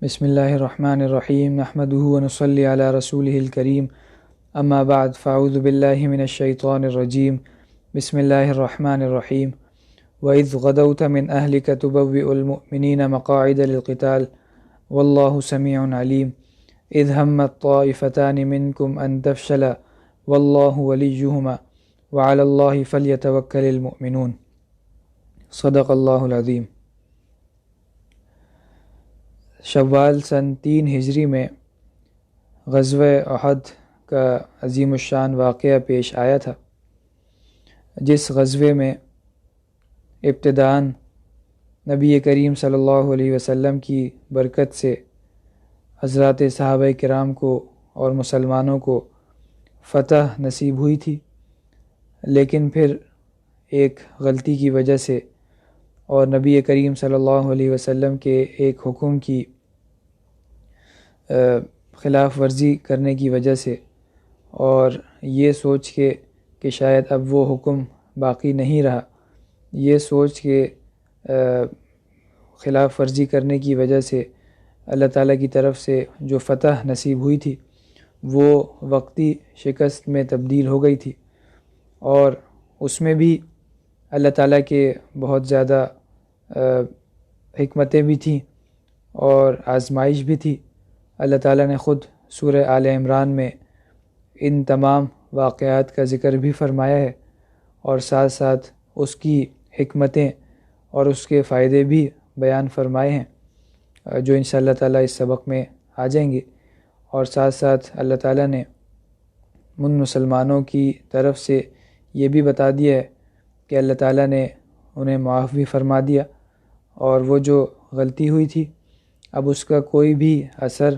بسم اللہ الرحمن الرحیم نحمدہ ونصلی علی رسولہ الکریم اما بعد فاعوذ باللہ من الشیطان الرجیم بسم اللہ الرحمن الرحیم وَإِذْ غَدَوْتَ مِنْ أَهْلِكَ تُبَوِّئُ الْمُؤْمِنِينَ مَقَاعِدَ لِلْقِتَالِ وَاللَّهُ سَمِيعٌ عَلِيمٌ إِذْ هَمَّتْ طَائِفَتَانِ مِنْكُمْ أَنْ تَفْشَلَا وَاللَّهُ وَلِيُّهُمَا وَعَلَى اللَّهِ فَلْيَتَوَكَّلِ الْمُؤْمِنُونَ صدق اللہ العظیم۔ شوال سن 3 ہجری میں غزوہ احد کا عظیم الشان واقعہ پیش آیا تھا، جس غزوے میں ابتداً نبی کریم صلی اللہ علیہ وسلم کی برکت سے حضرات صحابہ کرام کو اور مسلمانوں کو فتح نصیب ہوئی تھی، لیکن پھر ایک غلطی کی وجہ سے اور نبی کریم صلی اللہ علیہ وسلم کے ایک حکم کی خلاف ورزی کرنے کی وجہ سے، اور یہ سوچ کے کہ شاید اب وہ حکم باقی نہیں رہا، یہ سوچ کے خلاف ورزی کرنے کی وجہ سے اللہ تعالیٰ کی طرف سے جو فتح نصیب ہوئی تھی وہ وقتی شکست میں تبدیل ہو گئی تھی، اور اس میں بھی اللہ تعالیٰ کے بہت زیادہ حکمتیں بھی تھیں اور آزمائش بھی تھی۔ اللہ تعالیٰ نے خود سورہ آل عمران میں ان تمام واقعات کا ذکر بھی فرمایا ہے، اور ساتھ ساتھ اس کی حکمتیں اور اس کے فائدے بھی بیان فرمائے ہیں، جو انشاءاللہ تعالیٰ اس سبق میں آ جائیں گے۔ اور ساتھ ساتھ اللہ تعالیٰ نے ان مسلمانوں کی طرف سے یہ بھی بتا دیا ہے کہ اللہ تعالیٰ نے انہیں معاف بھی فرما دیا، اور وہ جو غلطی ہوئی تھی اب اس کا کوئی بھی اثر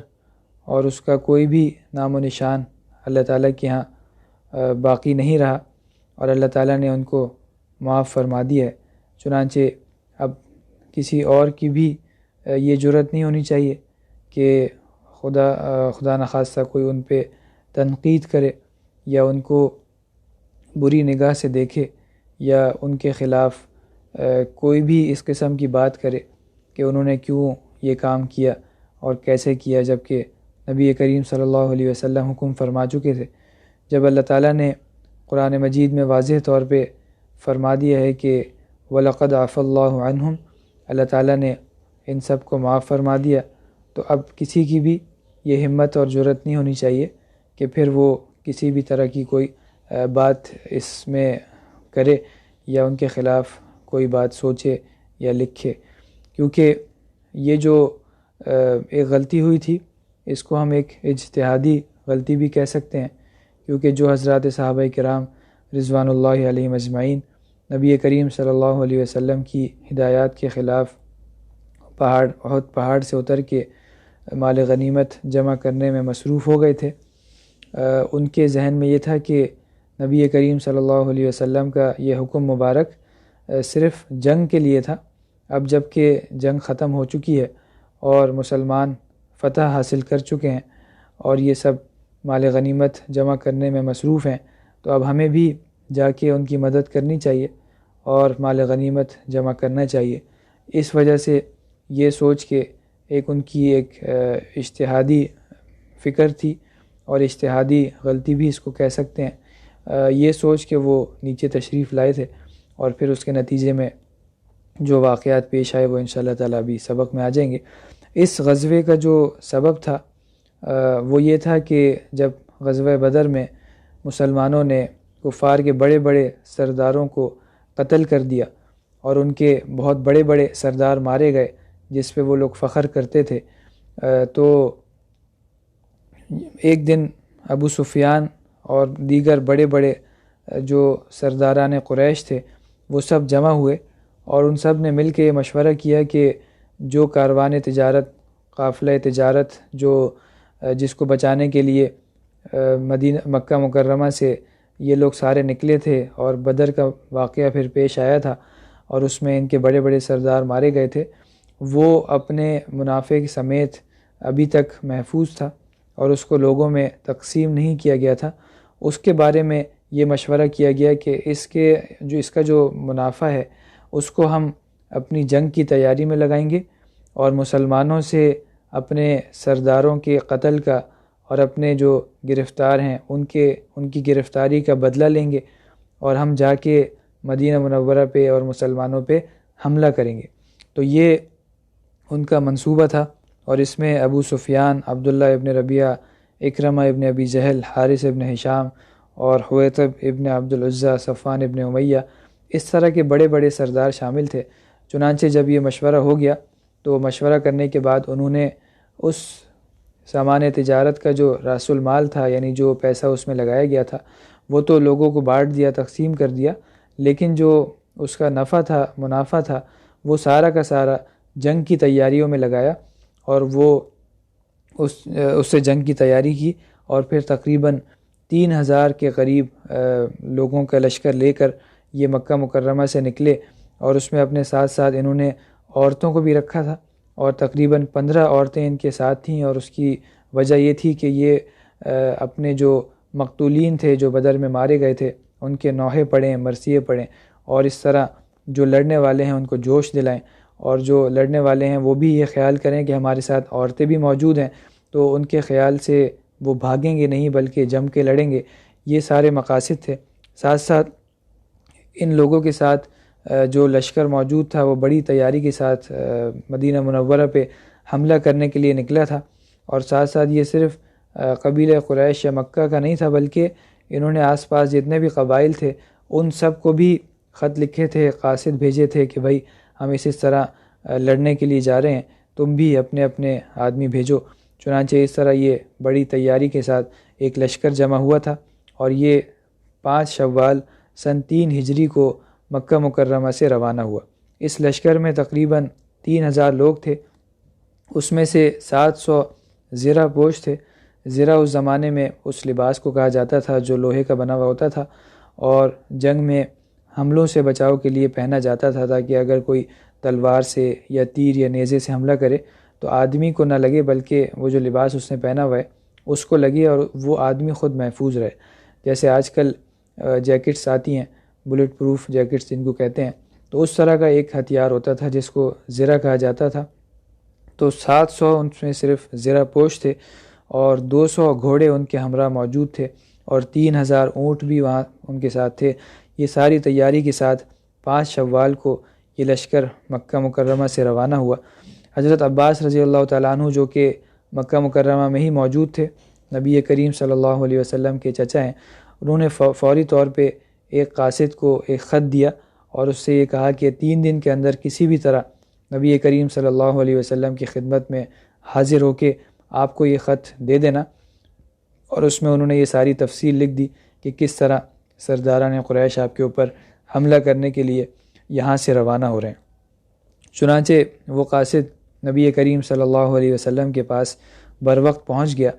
اور اس کا کوئی بھی نام و نشان اللہ تعالیٰ کے ہاں باقی نہیں رہا، اور اللہ تعالیٰ نے ان کو معاف فرما دیا ہے۔ چنانچہ اب کسی اور کی بھی یہ جرأت نہیں ہونی چاہیے کہ خدا نخواستہ کوئی ان پہ تنقید کرے یا ان کو بری نگاہ سے دیکھے یا ان کے خلاف کوئی بھی اس قسم کی بات کرے کہ انہوں نے کیوں یہ کام کیا اور کیسے کیا، جبکہ نبی کریم صلی اللہ علیہ وسلم حکم فرما چکے تھے۔ جب اللہ تعالیٰ نے قرآن مجید میں واضح طور پہ فرما دیا ہے کہ وَلَقَدْ عَفَا اللَّهُ عَنْهُمْ، اللہ تعالیٰ نے ان سب کو معاف فرما دیا، تو اب کسی کی بھی یہ ہمت اور جرأت نہیں ہونی چاہیے کہ پھر وہ کسی بھی طرح کی کوئی بات اس میں کرے یا ان کے خلاف کوئی بات سوچے یا لکھے، کیونکہ یہ جو ایک غلطی ہوئی تھی اس کو ہم ایک اجتہادی غلطی بھی کہہ سکتے ہیں، کیونکہ جو حضرات صحابہ کرام رضوان اللہ علیہم اجمعین نبی کریم صلی اللہ علیہ وسلم کی ہدایات کے خلاف احد پہاڑ سے اتر کے مال غنیمت جمع کرنے میں مصروف ہو گئے تھے، ان کے ذہن میں یہ تھا کہ نبی کریم صلی اللہ علیہ وسلم کا یہ حکم مبارک صرف جنگ کے لیے تھا۔ اب جب کہ جنگ ختم ہو چکی ہے اور مسلمان فتح حاصل کر چکے ہیں اور یہ سب مال غنیمت جمع کرنے میں مصروف ہیں، تو اب ہمیں بھی جا کے ان کی مدد کرنی چاہیے اور مال غنیمت جمع کرنا چاہیے۔ اس وجہ سے یہ سوچ کے ان کی ایک اجتہادی فکر تھی، اور اجتہادی غلطی بھی اس کو کہہ سکتے ہیں، یہ سوچ کے وہ نیچے تشریف لائے تھے، اور پھر اس کے نتیجے میں جو واقعات پیش آئے وہ انشاءاللہ تعالیٰ بھی سبق میں آ جائیں گے۔ اس غزوے کا جو سبب تھا وہ یہ تھا کہ جب غزوہ بدر میں مسلمانوں نے کفار کے بڑے بڑے سرداروں کو قتل کر دیا اور ان کے بہت بڑے بڑے سردار مارے گئے جس پہ وہ لوگ فخر کرتے تھے، تو ایک دن ابو سفیان اور دیگر بڑے بڑے جو سرداران قریش تھے وہ سب جمع ہوئے، اور ان سب نے مل کے یہ مشورہ کیا کہ جو کاروان تجارت، قافلہ تجارت جس کو بچانے کے لیے مکہ مکرمہ سے یہ لوگ سارے نکلے تھے، اور بدر کا واقعہ پھر پیش آیا تھا اور اس میں ان کے بڑے بڑے سردار مارے گئے تھے، وہ اپنے منافع سمیت ابھی تک محفوظ تھا اور اس کو لوگوں میں تقسیم نہیں کیا گیا تھا۔ اس کے بارے میں یہ مشورہ کیا گیا کہ اس کا جو منافع ہے اس کو ہم اپنی جنگ کی تیاری میں لگائیں گے، اور مسلمانوں سے اپنے سرداروں کے قتل کا اور اپنے جو گرفتار ہیں ان کی گرفتاری کا بدلہ لیں گے، اور ہم جا کے مدینہ منورہ پہ اور مسلمانوں پہ حملہ کریں گے۔ تو یہ ان کا منصوبہ تھا، اور اس میں ابو سفیان، عبداللہ ابن ربیعہ، اکرمہ ابن ابی جہل، حارث ابن ہشام اور حویطب ابن عبد العزیٰ، صفوان ابن امیہ، اس طرح کے بڑے بڑے سردار شامل تھے۔ چنانچہ جب یہ مشورہ ہو گیا تو مشورہ کرنے کے بعد انہوں نے اس سامان تجارت کا جو راس المال تھا، یعنی جو پیسہ اس میں لگایا گیا تھا، وہ تو لوگوں کو بانٹ دیا، تقسیم کر دیا، لیکن جو اس کا نفع تھا، منافع تھا، وہ سارا کا سارا جنگ کی تیاریوں میں لگایا، اور وہ اس سے جنگ کی تیاری کی، اور پھر تقریباً 3000 کے قریب لوگوں کا لشکر لے کر یہ مکہ مکرمہ سے نکلے، اور اس میں اپنے ساتھ ساتھ انہوں نے عورتوں کو بھی رکھا تھا، اور تقریباً 15 عورتیں ان کے ساتھ تھیں، اور اس کی وجہ یہ تھی کہ یہ اپنے جو مقتولین تھے جو بدر میں مارے گئے تھے ان کے نوحے پڑھیں، مرثیے پڑھیں، اور اس طرح جو لڑنے والے ہیں ان کو جوش دلائیں، اور جو لڑنے والے ہیں وہ بھی یہ خیال کریں کہ ہمارے ساتھ عورتیں بھی موجود ہیں، تو ان کے خیال سے وہ بھاگیں گے نہیں بلکہ جم کے لڑیں گے۔ یہ سارے مقاصد تھے۔ ساتھ ساتھ ان لوگوں کے ساتھ جو لشکر موجود تھا وہ بڑی تیاری کے ساتھ مدینہ منورہ پہ حملہ کرنے کے لیے نکلا تھا، اور ساتھ ساتھ یہ صرف قبیلہ قریش یا مکہ کا نہیں تھا، بلکہ انہوں نے آس پاس جتنے بھی قبائل تھے ان سب کو بھی خط لکھے تھے، قاصد بھیجے تھے کہ بھائی ہم اس طرح لڑنے کے لیے جا رہے ہیں، تم بھی اپنے اپنے آدمی بھیجو۔ چنانچہ اس طرح یہ بڑی تیاری کے ساتھ ایک لشکر جمع ہوا تھا، اور یہ 5 شوال سن 3 ہجری کو مکہ مکرمہ سے روانہ ہوا۔ اس لشکر میں تقریباً 3000 لوگ تھے، اس میں سے 700 زرہ پوش تھے۔ زرہ اس زمانے میں اس لباس کو کہا جاتا تھا جو لوہے کا بنا ہوا ہوتا تھا، اور جنگ میں حملوں سے بچاؤ کے لیے پہنا جاتا تھا، تاکہ اگر کوئی تلوار سے یا تیر یا نیزے سے حملہ کرے تو آدمی کو نہ لگے، بلکہ وہ جو لباس اس نے پہنا ہوا ہے اس کو لگے، اور وہ آدمی خود محفوظ رہے۔ جیسے آج کل جیکٹس آتی ہیں، بلٹ پروف جیکٹس جن کو کہتے ہیں، تو اس طرح کا ایک ہتھیار ہوتا تھا جس کو زرہ کہا جاتا تھا۔ تو 700 ان میں صرف زرہ پوش تھے، اور 200 گھوڑے ان کے ہمراہ موجود تھے، اور 3000 اونٹ بھی وہاں ان کے ساتھ تھے۔ یہ ساری تیاری کے ساتھ 5 شوال کو یہ لشکر مکہ مکرمہ سے روانہ ہوا۔ حضرت عباس رضی اللہ تعالیٰ عنہ جو کہ مکہ مکرمہ میں ہی موجود تھے، نبی کریم صلی اللہ علیہ وسلم کے چچا ہیں، انہوں نے فوری طور پہ ایک قاصد کو ایک خط دیا، اور اس سے یہ کہا کہ 3 دن کے اندر کسی بھی طرح نبی کریم صلی اللہ علیہ وسلم کی خدمت میں حاضر ہو کے آپ کو یہ خط دے دینا، اور اس میں انہوں نے یہ ساری تفصیل لکھ دی کہ کس طرح سرداران قریش آپ کے اوپر حملہ کرنے کے لیے یہاں سے روانہ ہو رہے ہیں۔ چنانچہ وہ قاصد نبی کریم صلی اللہ علیہ وسلم کے پاس بروقت پہنچ گیا۔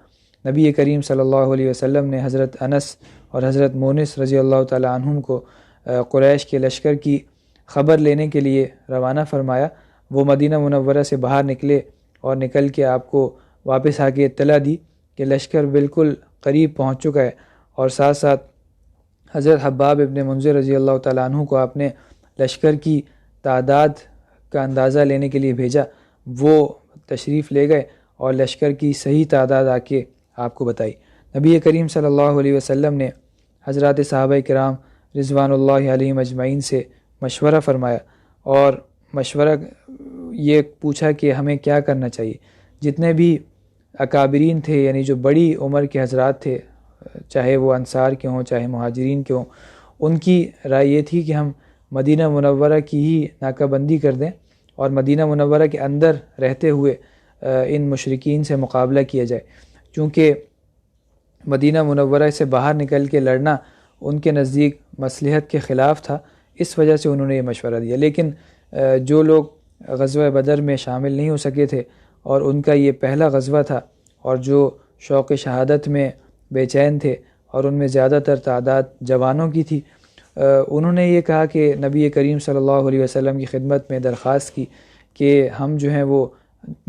نبی کریم صلی اللہ علیہ وسلم نے حضرت انس اور حضرت مونس رضی اللہ تعالیٰ عنہم کو قریش کے لشکر کی خبر لینے کے لیے روانہ فرمایا۔ وہ مدینہ منورہ سے باہر نکلے، اور نکل کے آپ کو واپس آ کے اطلاع دی کہ لشکر بالکل قریب پہنچ چکا ہے، اور ساتھ ساتھ حضرت حباب ابن منذر رضی اللہ تعالیٰ عنہ کو آپ نے لشکر کی تعداد کا اندازہ لینے کے لیے بھیجا۔ وہ تشریف لے گئے اور لشکر کی صحیح تعداد آ کے آپ کو بتائی۔ نبی کریم صلی اللہ علیہ وسلم نے حضرات صحابہ کرام رضوان اللہ علیہم اجمعین سے مشورہ فرمایا، اور مشورہ یہ پوچھا کہ ہمیں کیا کرنا چاہیے۔ جتنے بھی اکابرین تھے، یعنی جو بڑی عمر کے حضرات تھے، چاہے وہ انصار کے ہوں چاہے مہاجرین کے ہوں، ان کی رائے یہ تھی کہ ہم مدینہ منورہ کی ہی ناکہ بندی کر دیں، اور مدینہ منورہ کے اندر رہتے ہوئے ان مشرکین سے مقابلہ کیا جائے، چونکہ مدینہ منورہ سے باہر نکل کے لڑنا ان کے نزدیک مصلحت کے خلاف تھا۔ اس وجہ سے انہوں نے یہ مشورہ دیا۔ لیکن جو لوگ غزوہ بدر میں شامل نہیں ہو سکے تھے، اور ان کا یہ پہلا غزوہ تھا، اور جو شوق شہادت میں بے چین تھے، اور ان میں زیادہ تر تعداد جوانوں کی تھی، انہوں نے یہ کہا کہ نبی کریم صلی اللہ علیہ وسلم کی خدمت میں درخواست کی کہ ہم جو ہیں وہ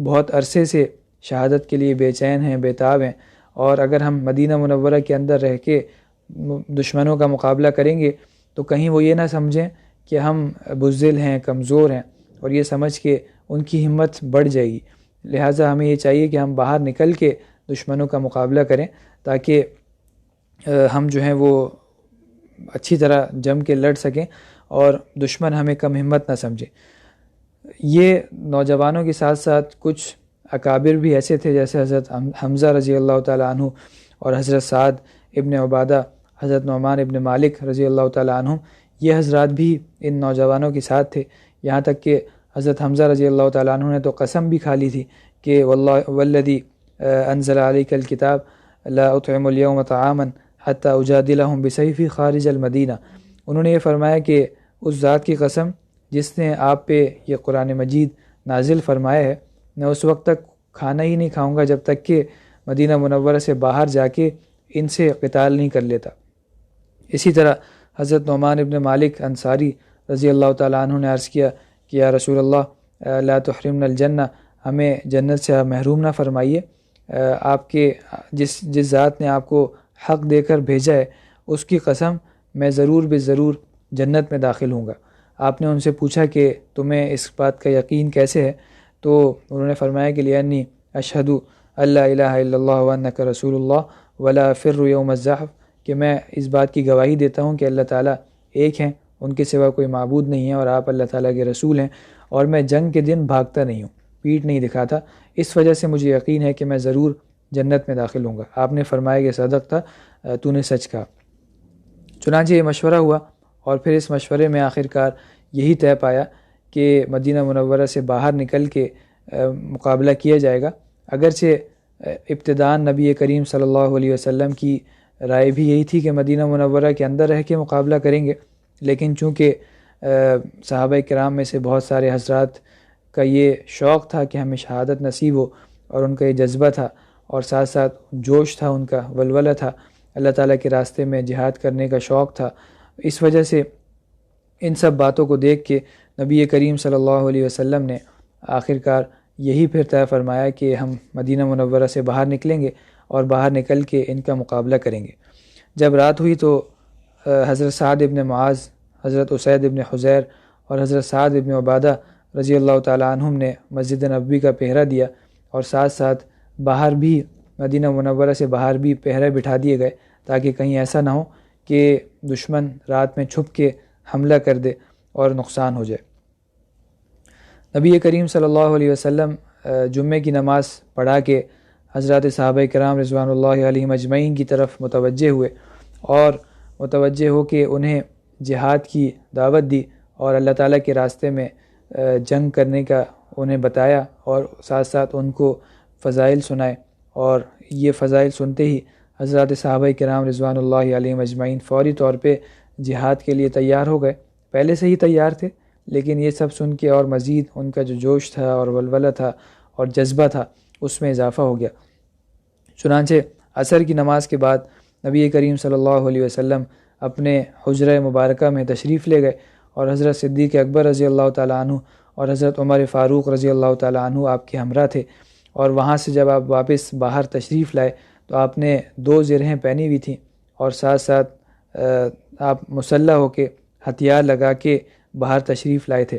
بہت عرصے سے شہادت کے لیے بے چین ہیں، بے تاب ہیں، اور اگر ہم مدینہ منورہ کے اندر رہ کے دشمنوں کا مقابلہ کریں گے تو کہیں وہ یہ نہ سمجھیں کہ ہم بزدل ہیں، کمزور ہیں، اور یہ سمجھ کے ان کی ہمت بڑھ جائے گی۔ لہٰذا ہمیں یہ چاہیے کہ ہم باہر نکل کے دشمنوں کا مقابلہ کریں تاکہ ہم جو ہیں وہ اچھی طرح جم کے لڑ سکیں اور دشمن ہمیں کم ہمت نہ سمجھے۔ یہ نوجوانوں کے ساتھ ساتھ کچھ اکابر بھی ایسے تھے جیسے حضرت حمزہ رضی اللہ تعالیٰ عنہ اور حضرت سعد ابن عبادہ، حضرت نعمان ابن مالک رضی اللہ تعالیٰ عنہ، یہ حضرات بھی ان نوجوانوں کے ساتھ تھے۔ یہاں تک کہ حضرت حمزہ رضی اللہ تعالیٰ عنہ نے تو قسم بھی کھا لی تھی کہ والذی انزل علیک الکتاب لا اطعم اليوم طعاما حتی اجادلہم بسیفی خارج المدینہ۔ انہوں نے یہ فرمایا کہ اس ذات کی قسم جس نے آپ پہ یہ قرآن مجید نازل فرمایا ہے، میں اس وقت تک کھانا ہی نہیں کھاؤں گا جب تک کہ مدینہ منورہ سے باہر جا کے ان سے قتال نہیں کر لیتا۔ اسی طرح حضرت نعمان ابن مالک انصاری رضی اللہ تعالیٰ عنہ نے عرض کیا کہ یا رسول اللہ لا تحرمنا الجنہ، ہمیں جنت سے محروم نہ فرمائیے، آپ کے جس ذات نے آپ کو حق دے کر بھیجا ہے اس کی قسم میں ضرور ضرور جنت میں داخل ہوں گا۔ آپ نے ان سے پوچھا کہ تمہیں اس بات کا یقین کیسے ہے؟ تو انہوں نے فرمایا کہ لأنی اشہد اللہ الہ الا اللہ وانک رسول اللہ ولا افر یوم الزحف، کہ میں اس بات کی گواہی دیتا ہوں کہ اللہ تعالیٰ ایک ہیں، ان کے سوا کوئی معبود نہیں ہے، اور آپ اللہ تعالیٰ کے رسول ہیں، اور میں جنگ کے دن بھاگتا نہیں ہوں، پیٹ نہیں دکھاتا، اس وجہ سے مجھے یقین ہے کہ میں ضرور جنت میں داخل ہوں گا۔ آپ نے فرمایا کہ صدق تھا، تو نے سچ کہا۔ چنانچہ یہ مشورہ ہوا، اور پھر اس مشورے میں آخرکار یہی طے پایا کہ مدینہ منورہ سے باہر نکل کے مقابلہ کیا جائے گا۔ اگرچہ ابتداءً نبی کریم صلی اللہ علیہ وسلم کی رائے بھی یہی تھی کہ مدینہ منورہ کے اندر رہ کے مقابلہ کریں گے، لیکن چونکہ صحابہ کرام میں سے بہت سارے حضرات کا یہ شوق تھا کہ ہمیں شہادت نصیب ہو، اور ان کا یہ جذبہ تھا، اور ساتھ ساتھ جوش تھا، ان کا ولولہ تھا، اللہ تعالیٰ کے راستے میں جہاد کرنے کا شوق تھا، اس وجہ سے ان سب باتوں کو دیکھ کے نبی کریم صلی اللہ علیہ وسلم نے آخرکار یہی پھر طے فرمایا کہ ہم مدینہ منورہ سے باہر نکلیں گے اور باہر نکل کے ان کا مقابلہ کریں گے۔ جب رات ہوئی تو حضرت سعد ابن معاذ، حضرت اسید ابن حضیر اور حضرت سعد ابن عبادہ رضی اللہ تعالیٰ عنہم نے مسجد نبوی کا پہرہ دیا، اور ساتھ ساتھ باہر بھی مدینہ منورہ سے باہر بھی پہرے بٹھا دیے گئے تاکہ کہیں ایسا نہ ہو کہ دشمن رات میں چھپ کے حملہ کر دے اور نقصان ہو جائے۔ نبی کریم صلی اللہ علیہ وسلم جمعے کی نماز پڑھا کے حضرات صحابہ کرام رضوان اللہ علیہم اجمعین کی طرف متوجہ ہوئے، اور متوجہ ہو کے انہیں جہاد کی دعوت دی اور اللہ تعالیٰ کے راستے میں جنگ کرنے کا انہیں بتایا، اور ساتھ ساتھ ان کو فضائل سنائے، اور یہ فضائل سنتے ہی حضرات صحابہ کرام رضوان اللہ علیہم اجمعین فوری طور پہ جہاد کے لیے تیار ہو گئے۔ پہلے سے ہی تیار تھے، لیکن یہ سب سن کے اور مزید ان کا جو جوش تھا اور ولولہ تھا اور جذبہ تھا اس میں اضافہ ہو گیا۔ چنانچہ عصر کی نماز کے بعد نبی کریم صلی اللہ علیہ وسلم اپنے حجرہ مبارکہ میں تشریف لے گئے، اور حضرت صدیق اکبر رضی اللہ تعالیٰ عنہ اور حضرت عمر فاروق رضی اللہ تعالیٰ عنہ آپ کے ہمراہ تھے، اور وہاں سے جب آپ واپس باہر تشریف لائے تو آپ نے 2 زرہیں پہنی ہوئی تھیں، اور ساتھ ساتھ آپ مسلح ہو کے ہتھیار لگا کے باہر تشریف لائے تھے۔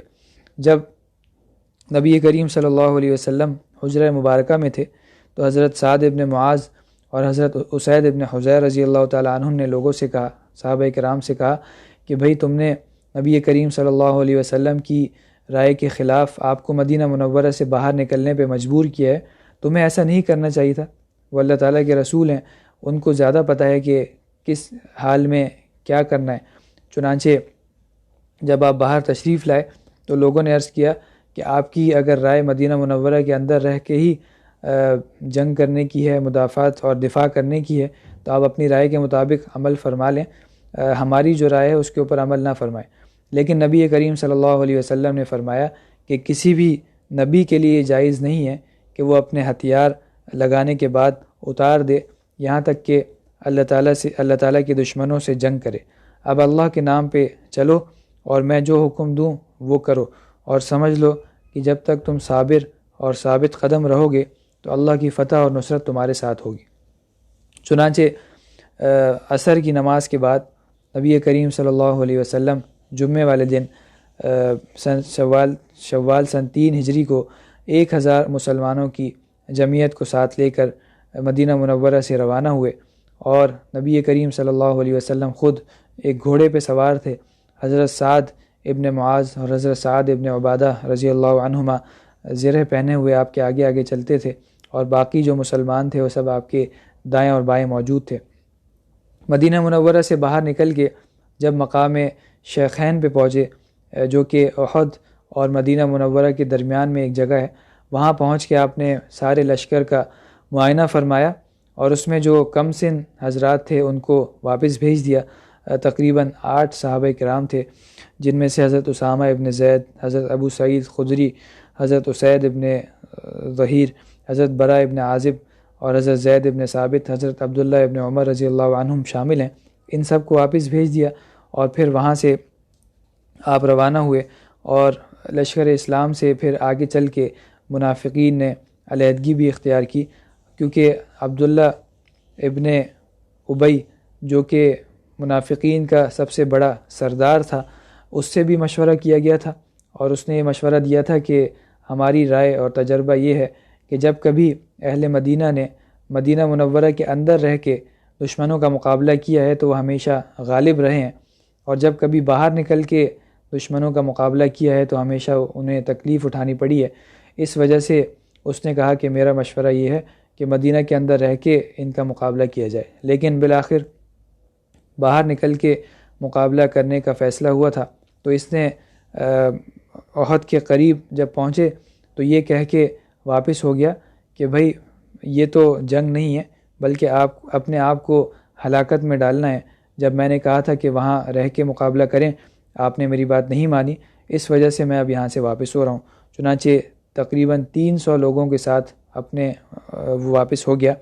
جب نبی کریم صلی اللہ علیہ وسلم حجرہ مبارکہ میں تھے تو حضرت سعد ابن معاذ اور حضرت اسید ابن حضیر رضی اللہ تعالیٰ عنہ نے لوگوں سے کہا، صحابہ کرام سے کہا کہ بھئی تم نے نبی کریم صلی اللہ علیہ وسلم کی رائے کے خلاف آپ کو مدینہ منورہ سے باہر نکلنے پہ مجبور کیا ہے، تمہیں ایسا نہیں کرنا چاہیے تھا، وہ اللہ تعالیٰ کے رسول ہیں، ان کو زیادہ پتہ ہے کہ کس حال میں کیا کرنا ہے۔ چنانچہ جب آپ باہر تشریف لائے تو لوگوں نے عرض کیا کہ آپ کی اگر رائے مدینہ منورہ کے اندر رہ کے ہی جنگ کرنے کی ہے، مدافعت اور دفاع کرنے کی ہے، تو آپ اپنی رائے کے مطابق عمل فرما لیں، ہماری جو رائے ہے اس کے اوپر عمل نہ فرمائیں۔ لیکن نبی کریم صلی اللہ علیہ وسلم نے فرمایا کہ کسی بھی نبی کے لیے جائز نہیں ہے کہ وہ اپنے ہتھیار لگانے کے بعد اتار دے یہاں تک کہ اللہ تعالیٰ کے دشمنوں سے جنگ کرے۔ اب اللہ کے نام پہ چلو اور میں جو حکم دوں وہ کرو، اور سمجھ لو کہ جب تک تم صابر اور ثابت قدم رہو گے تو اللہ کی فتح اور نصرت تمہارے ساتھ ہوگی۔ چنانچہ عصر کی نماز کے بعد نبی کریم صلی اللہ علیہ وسلم جمعے والے دن شوال سن 3 ہجری کو 1000 مسلمانوں کی جمعیت کو ساتھ لے کر مدینہ منورہ سے روانہ ہوئے، اور نبی کریم صلی اللہ علیہ وسلم خود ایک گھوڑے پہ سوار تھے۔ حضرت سعد ابن معاذ اور حضرت سعد ابن عبادہ رضی اللہ عنہما زرہ پہنے ہوئے آپ کے آگے آگے چلتے تھے، اور باقی جو مسلمان تھے وہ سب آپ کے دائیں اور بائیں موجود تھے۔ مدینہ منورہ سے باہر نکل کے جب مقام شیخین پہ پہنچے، جو کہ احد اور مدینہ منورہ کے درمیان میں ایک جگہ ہے، وہاں پہنچ کے آپ نے سارے لشکر کا معائنہ فرمایا، اور اس میں جو کم سن حضرات تھے ان کو واپس بھیج دیا۔ تقریباً 8 صحابہ کرام تھے، جن میں سے حضرت اسامہ ابن زید، حضرت ابو سعید خدری، حضرت اسید ابن ظہیر، حضرت برا ابن عازب اور حضرت زید ابن ثابت، حضرت عبداللہ ابن عمر رضی اللہ عنہم شامل ہیں۔ ان سب کو واپس بھیج دیا، اور پھر وہاں سے آپ روانہ ہوئے، اور لشکر اسلام سے پھر آگے چل کے منافقین نے علیحدگی بھی اختیار کی، کیونکہ عبداللہ ابن ابی جو کہ منافقین کا سب سے بڑا سردار تھا، اس سے بھی مشورہ کیا گیا تھا، اور اس نے یہ مشورہ دیا تھا کہ ہماری رائے اور تجربہ یہ ہے کہ جب کبھی اہل مدینہ نے مدینہ منورہ کے اندر رہ کے دشمنوں کا مقابلہ کیا ہے تو وہ ہمیشہ غالب رہے ہیں، اور جب کبھی باہر نکل کے دشمنوں کا مقابلہ کیا ہے تو ہمیشہ انہیں تکلیف اٹھانی پڑی ہے۔ اس وجہ سے اس نے کہا کہ میرا مشورہ یہ ہے کہ مدینہ کے اندر رہ کے ان کا مقابلہ کیا جائے، لیکن بالآخر باہر نکل کے مقابلہ کرنے کا فیصلہ ہوا تھا، تو اس نے احد کے قریب جب پہنچے تو یہ کہہ کے واپس ہو گیا کہ بھائی یہ تو جنگ نہیں ہے، بلکہ آپ اپنے آپ کو ہلاکت میں ڈالنا ہے۔ جب میں نے کہا تھا کہ وہاں رہ کے مقابلہ کریں، آپ نے میری بات نہیں مانی، اس وجہ سے میں اب یہاں سے واپس ہو رہا ہوں۔ چنانچہ تقریباً 300 لوگوں کے ساتھ اپنے وہ واپس ہو گیا،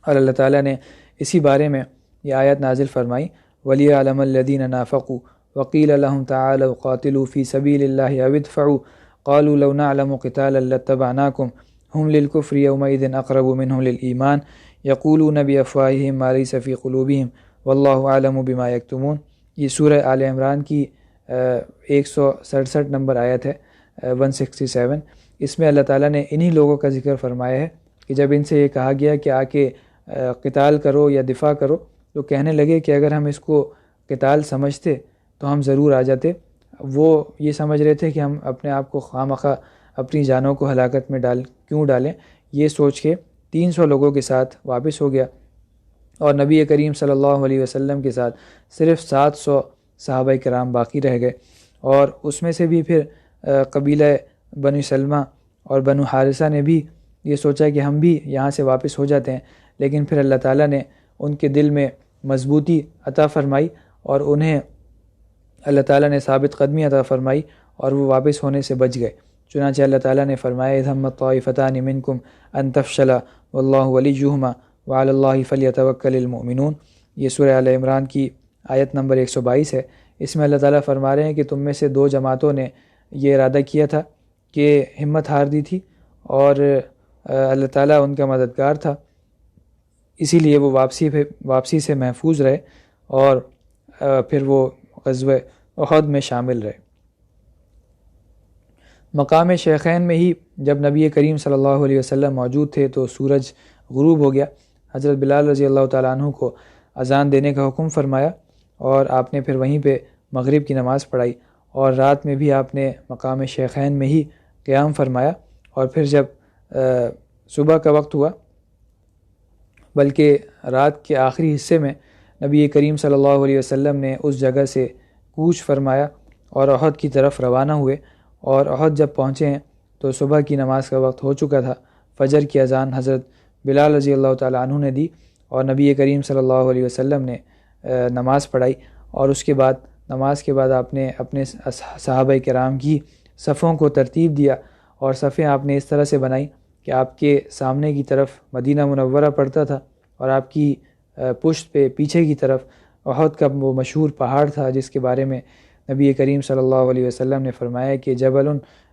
اور اللہ تعالیٰ نے اسی بارے میں یہ آیت نازل فرمائی، وَلِيَعْلَمَ الَّذِينَ نَافَقُوا وَقِيلَ لَهُمْ تَعَالَوْا قَاتِلُوا فِي سَبِيلِ اللَّهِ أَوِ ادْفَعُوا قَالُوا لَوْ نَعْلَمُ قِتَالًا لَاتَّبَعْنَاكُمْ هُمْ لِلْكُفْرِ يَوْمَئِذٍ أَقْرَبُ مِنْهُمْ لِلْإِيمَانِ يَقُولُونَ بِأَفْوَاهِهِمْ مَا لَيْسَ فِي قُلُوبِهِمْ وَاللَّهُ أَعْلَمُ بِمَا يَكْتُمُونَ۔ یہ سورہ آل عمران کی 167 نمبر آیت ہے، 167۔ اس میں اللہ تعالیٰ نے انہی لوگوں کا ذکر فرمایا ہے کہ جب ان سے یہ کہا گیا کہ آ کے قتال کرو یا دفاع کرو، تو کہنے لگے کہ اگر ہم اس کو قتال سمجھتے تو ہم ضرور آ جاتے۔ وہ یہ سمجھ رہے تھے کہ ہم اپنے آپ کو خواہ اپنی جانوں کو ہلاکت میں کیوں ڈالیں، یہ سوچ کے 300 لوگوں کے ساتھ واپس ہو گیا، اور نبی کریم صلی اللہ علیہ وسلم کے ساتھ صرف 700 صحابہ کرام باقی رہ گئے، اور اس میں سے بھی پھر قبیلہ بنو سلمہ اور بنو حارثہ نے بھی یہ سوچا کہ ہم بھی یہاں سے واپس ہو جاتے ہیں، لیکن پھر اللہ تعالیٰ نے ان کے دل میں مضبوطی عطا فرمائی، اور انہیں اللہ تعالیٰ نے ثابت قدمی عطا فرمائی، اور وہ واپس ہونے سے بچ گئے۔ چنانچہ اللہ تعالیٰ نے فرمایا اذ ہمت طائفتان منکم ان تفشلا واللہ ولیہما وعلی اللہ فلیتوکل المؤمنون۔ یہ سورہ آل عمران کی آیت نمبر 122 ہے۔ اس میں اللہ تعالیٰ فرما رہے ہیں کہ تم میں سے 2 جماعتوں نے یہ ارادہ کیا تھا کہ ہمت ہار دی تھی، اور اللہ تعالیٰ ان کا مددگار تھا، اسی لیے وہ واپسی سے محفوظ رہے، اور پھر وہ غزوہ احد میں شامل رہے۔ مقام شیخین میں ہی جب نبی کریم صلی اللہ علیہ وسلم موجود تھے تو سورج غروب ہو گیا۔ حضرت بلال رضی اللہ تعالیٰ عنہ کو اذان دینے کا حکم فرمایا، اور آپ نے پھر وہیں پہ مغرب کی نماز پڑھائی، اور رات میں بھی آپ نے مقام شیخین میں ہی قیام فرمایا، اور پھر جب صبح کا وقت ہوا، بلکہ رات کے آخری حصے میں نبی کریم صلی اللہ علیہ وسلم نے اس جگہ سے کوچ فرمایا اور احد کی طرف روانہ ہوئے، اور احد جب پہنچے ہیں تو صبح کی نماز کا وقت ہو چکا تھا۔ فجر کی اذان حضرت بلال رضی اللہ تعالیٰ عنہ نے دی، اور نبی کریم صلی اللہ علیہ وسلم نے نماز پڑھائی، اور اس کے بعد نماز کے بعد آپ نے اپنے صحابہ کرام کی صفوں کو ترتیب دیا، اور صفیں آپ نے اس طرح سے بنائی کہ آپ کے سامنے کی طرف مدینہ منورہ پڑتا تھا، اور آپ کی پشت پہ پیچھے کی طرف احد کا وہ مشہور پہاڑ تھا جس کے بارے میں نبی کریم صلی اللہ علیہ وسلم نے فرمایا کہ جبل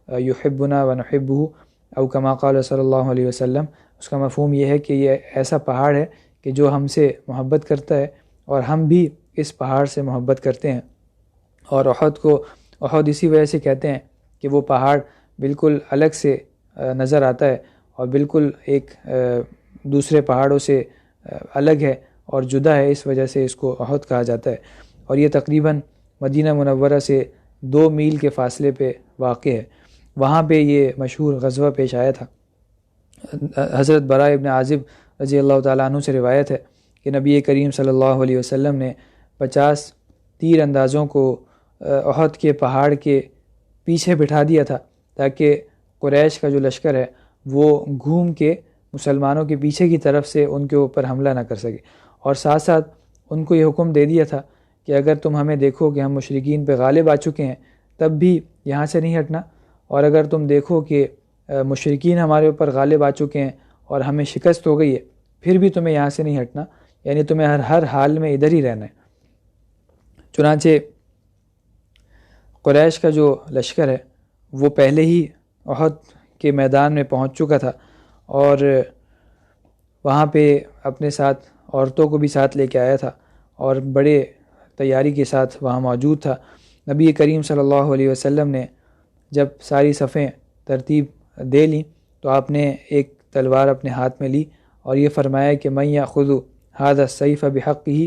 یحبنا ونحبہ، او کما قال صلی اللہ علیہ وسلم۔ اس کا مفہوم یہ ہے کہ یہ ایسا پہاڑ ہے کہ جو ہم سے محبت کرتا ہے، اور ہم بھی اس پہاڑ سے محبت کرتے ہیں۔ اور احد کو احد اسی وجہ سے کہتے ہیں کہ وہ پہاڑ بالکل الگ سے نظر آتا ہے اور بالکل ایک دوسرے پہاڑوں سے الگ ہے اور جدا ہے، اس وجہ سے اس کو احد کہا جاتا ہے، اور یہ تقریباً مدینہ منورہ سے 2 میل کے فاصلے پہ واقع ہے۔ وہاں پہ یہ مشہور غزوہ پیش آیا تھا۔ حضرت براء ابن عازب رضی اللہ تعالیٰ عنہ سے روایت ہے کہ نبی کریم صلی اللہ علیہ وسلم نے 50 تیر اندازوں کو احد کے پہاڑ کے پیچھے بٹھا دیا تھا تاکہ قریش کا جو لشکر ہے وہ گھوم کے مسلمانوں کے پیچھے کی طرف سے ان کے اوپر حملہ نہ کر سکے، اور ساتھ ساتھ ان کو یہ حکم دے دیا تھا کہ اگر تم ہمیں دیکھو کہ ہم مشرکین پہ غالب آ چکے ہیں تب بھی یہاں سے نہیں ہٹنا، اور اگر تم دیکھو کہ مشرکین ہمارے اوپر غالب آ چکے ہیں اور ہمیں شکست ہو گئی ہے پھر بھی تمہیں یہاں سے نہیں ہٹنا، یعنی تمہیں ہر حال میں ادھر ہی رہنا ہے۔ چنانچہ قریش کا جو لشکر ہے وہ پہلے ہی احد کے میدان میں پہنچ چکا تھا، اور وہاں پہ اپنے ساتھ عورتوں کو بھی ساتھ لے کے آیا تھا اور بڑے تیاری کے ساتھ وہاں موجود تھا۔ نبی کریم صلی اللہ علیہ وسلم نے جب ساری صفیں ترتیب دے لیں تو آپ نے ایک تلوار اپنے ہاتھ میں لی اور یہ فرمایا کہ من یأخذ ھذا السیف بحقہ،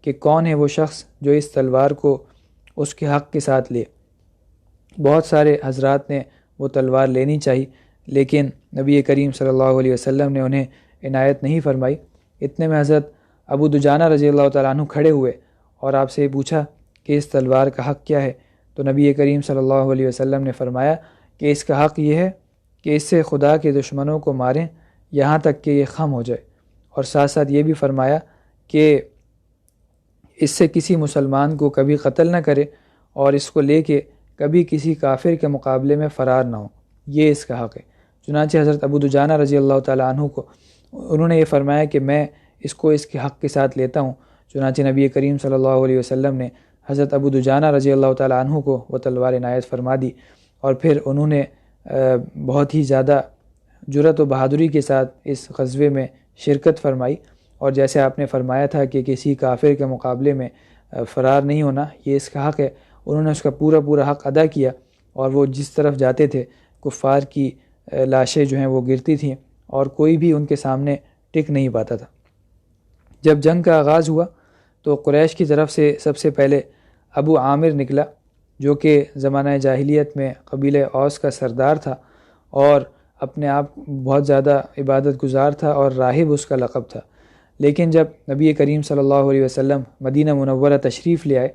کہ کون ہے وہ شخص جو اس تلوار کو اس کے حق کے ساتھ لے۔ بہت سارے حضرات نے وہ تلوار لینی چاہی لیکن نبی کریم صلی اللہ علیہ وسلم نے انہیں عنایت نہیں فرمائی۔ اتنے میں حضرت ابو دجانہ رضی اللہ تعالیٰ عنہ کھڑے ہوئے اور آپ سے پوچھا کہ اس تلوار کا حق کیا ہے؟ تو نبی کریم صلی اللہ علیہ وسلم نے فرمایا کہ اس کا حق یہ ہے کہ اس سے خدا کے دشمنوں کو ماریں یہاں تک کہ یہ خم ہو جائے، اور ساتھ ساتھ یہ بھی فرمایا کہ اس سے کسی مسلمان کو کبھی قتل نہ کرے اور اس کو لے کے کبھی کسی کافر کے مقابلے میں فرار نہ ہو، یہ اس کا حق ہے۔ چنانچہ حضرت ابو دجانہ رضی اللہ تعالیٰ عنہ کو انہوں نے یہ فرمایا کہ میں اس کو اس کے حق کے ساتھ لیتا ہوں۔ چنانچہ نبی کریم صلی اللہ علیہ وسلم نے حضرت ابو دجانہ رضی اللہ تعالیٰ عنہ کو وہ تلوار عنایت فرما دی، اور پھر انہوں نے بہت ہی زیادہ جرأت و بہادری کے ساتھ اس غزوے میں شرکت فرمائی، اور جیسے آپ نے فرمایا تھا کہ کسی کافر کے مقابلے میں فرار نہیں ہونا، یہ اس کا حق ہے، انہوں نے اس کا پورا حق ادا کیا، اور وہ جس طرف جاتے تھے کفار کی لاشیں جو ہیں وہ گرتی تھیں اور کوئی بھی ان کے سامنے ٹک نہیں پاتا تھا۔ جب جنگ کا آغاز ہوا تو قریش کی طرف سے سب سے پہلے ابو عامر نکلا، جو کہ زمانہ جاہلیت میں قبیلہ اوس کا سردار تھا اور اپنے آپ بہت زیادہ عبادت گزار تھا اور راہب اس کا لقب تھا۔ لیکن جب نبی کریم صلی اللہ علیہ وسلم مدینہ منورہ تشریف لے آئے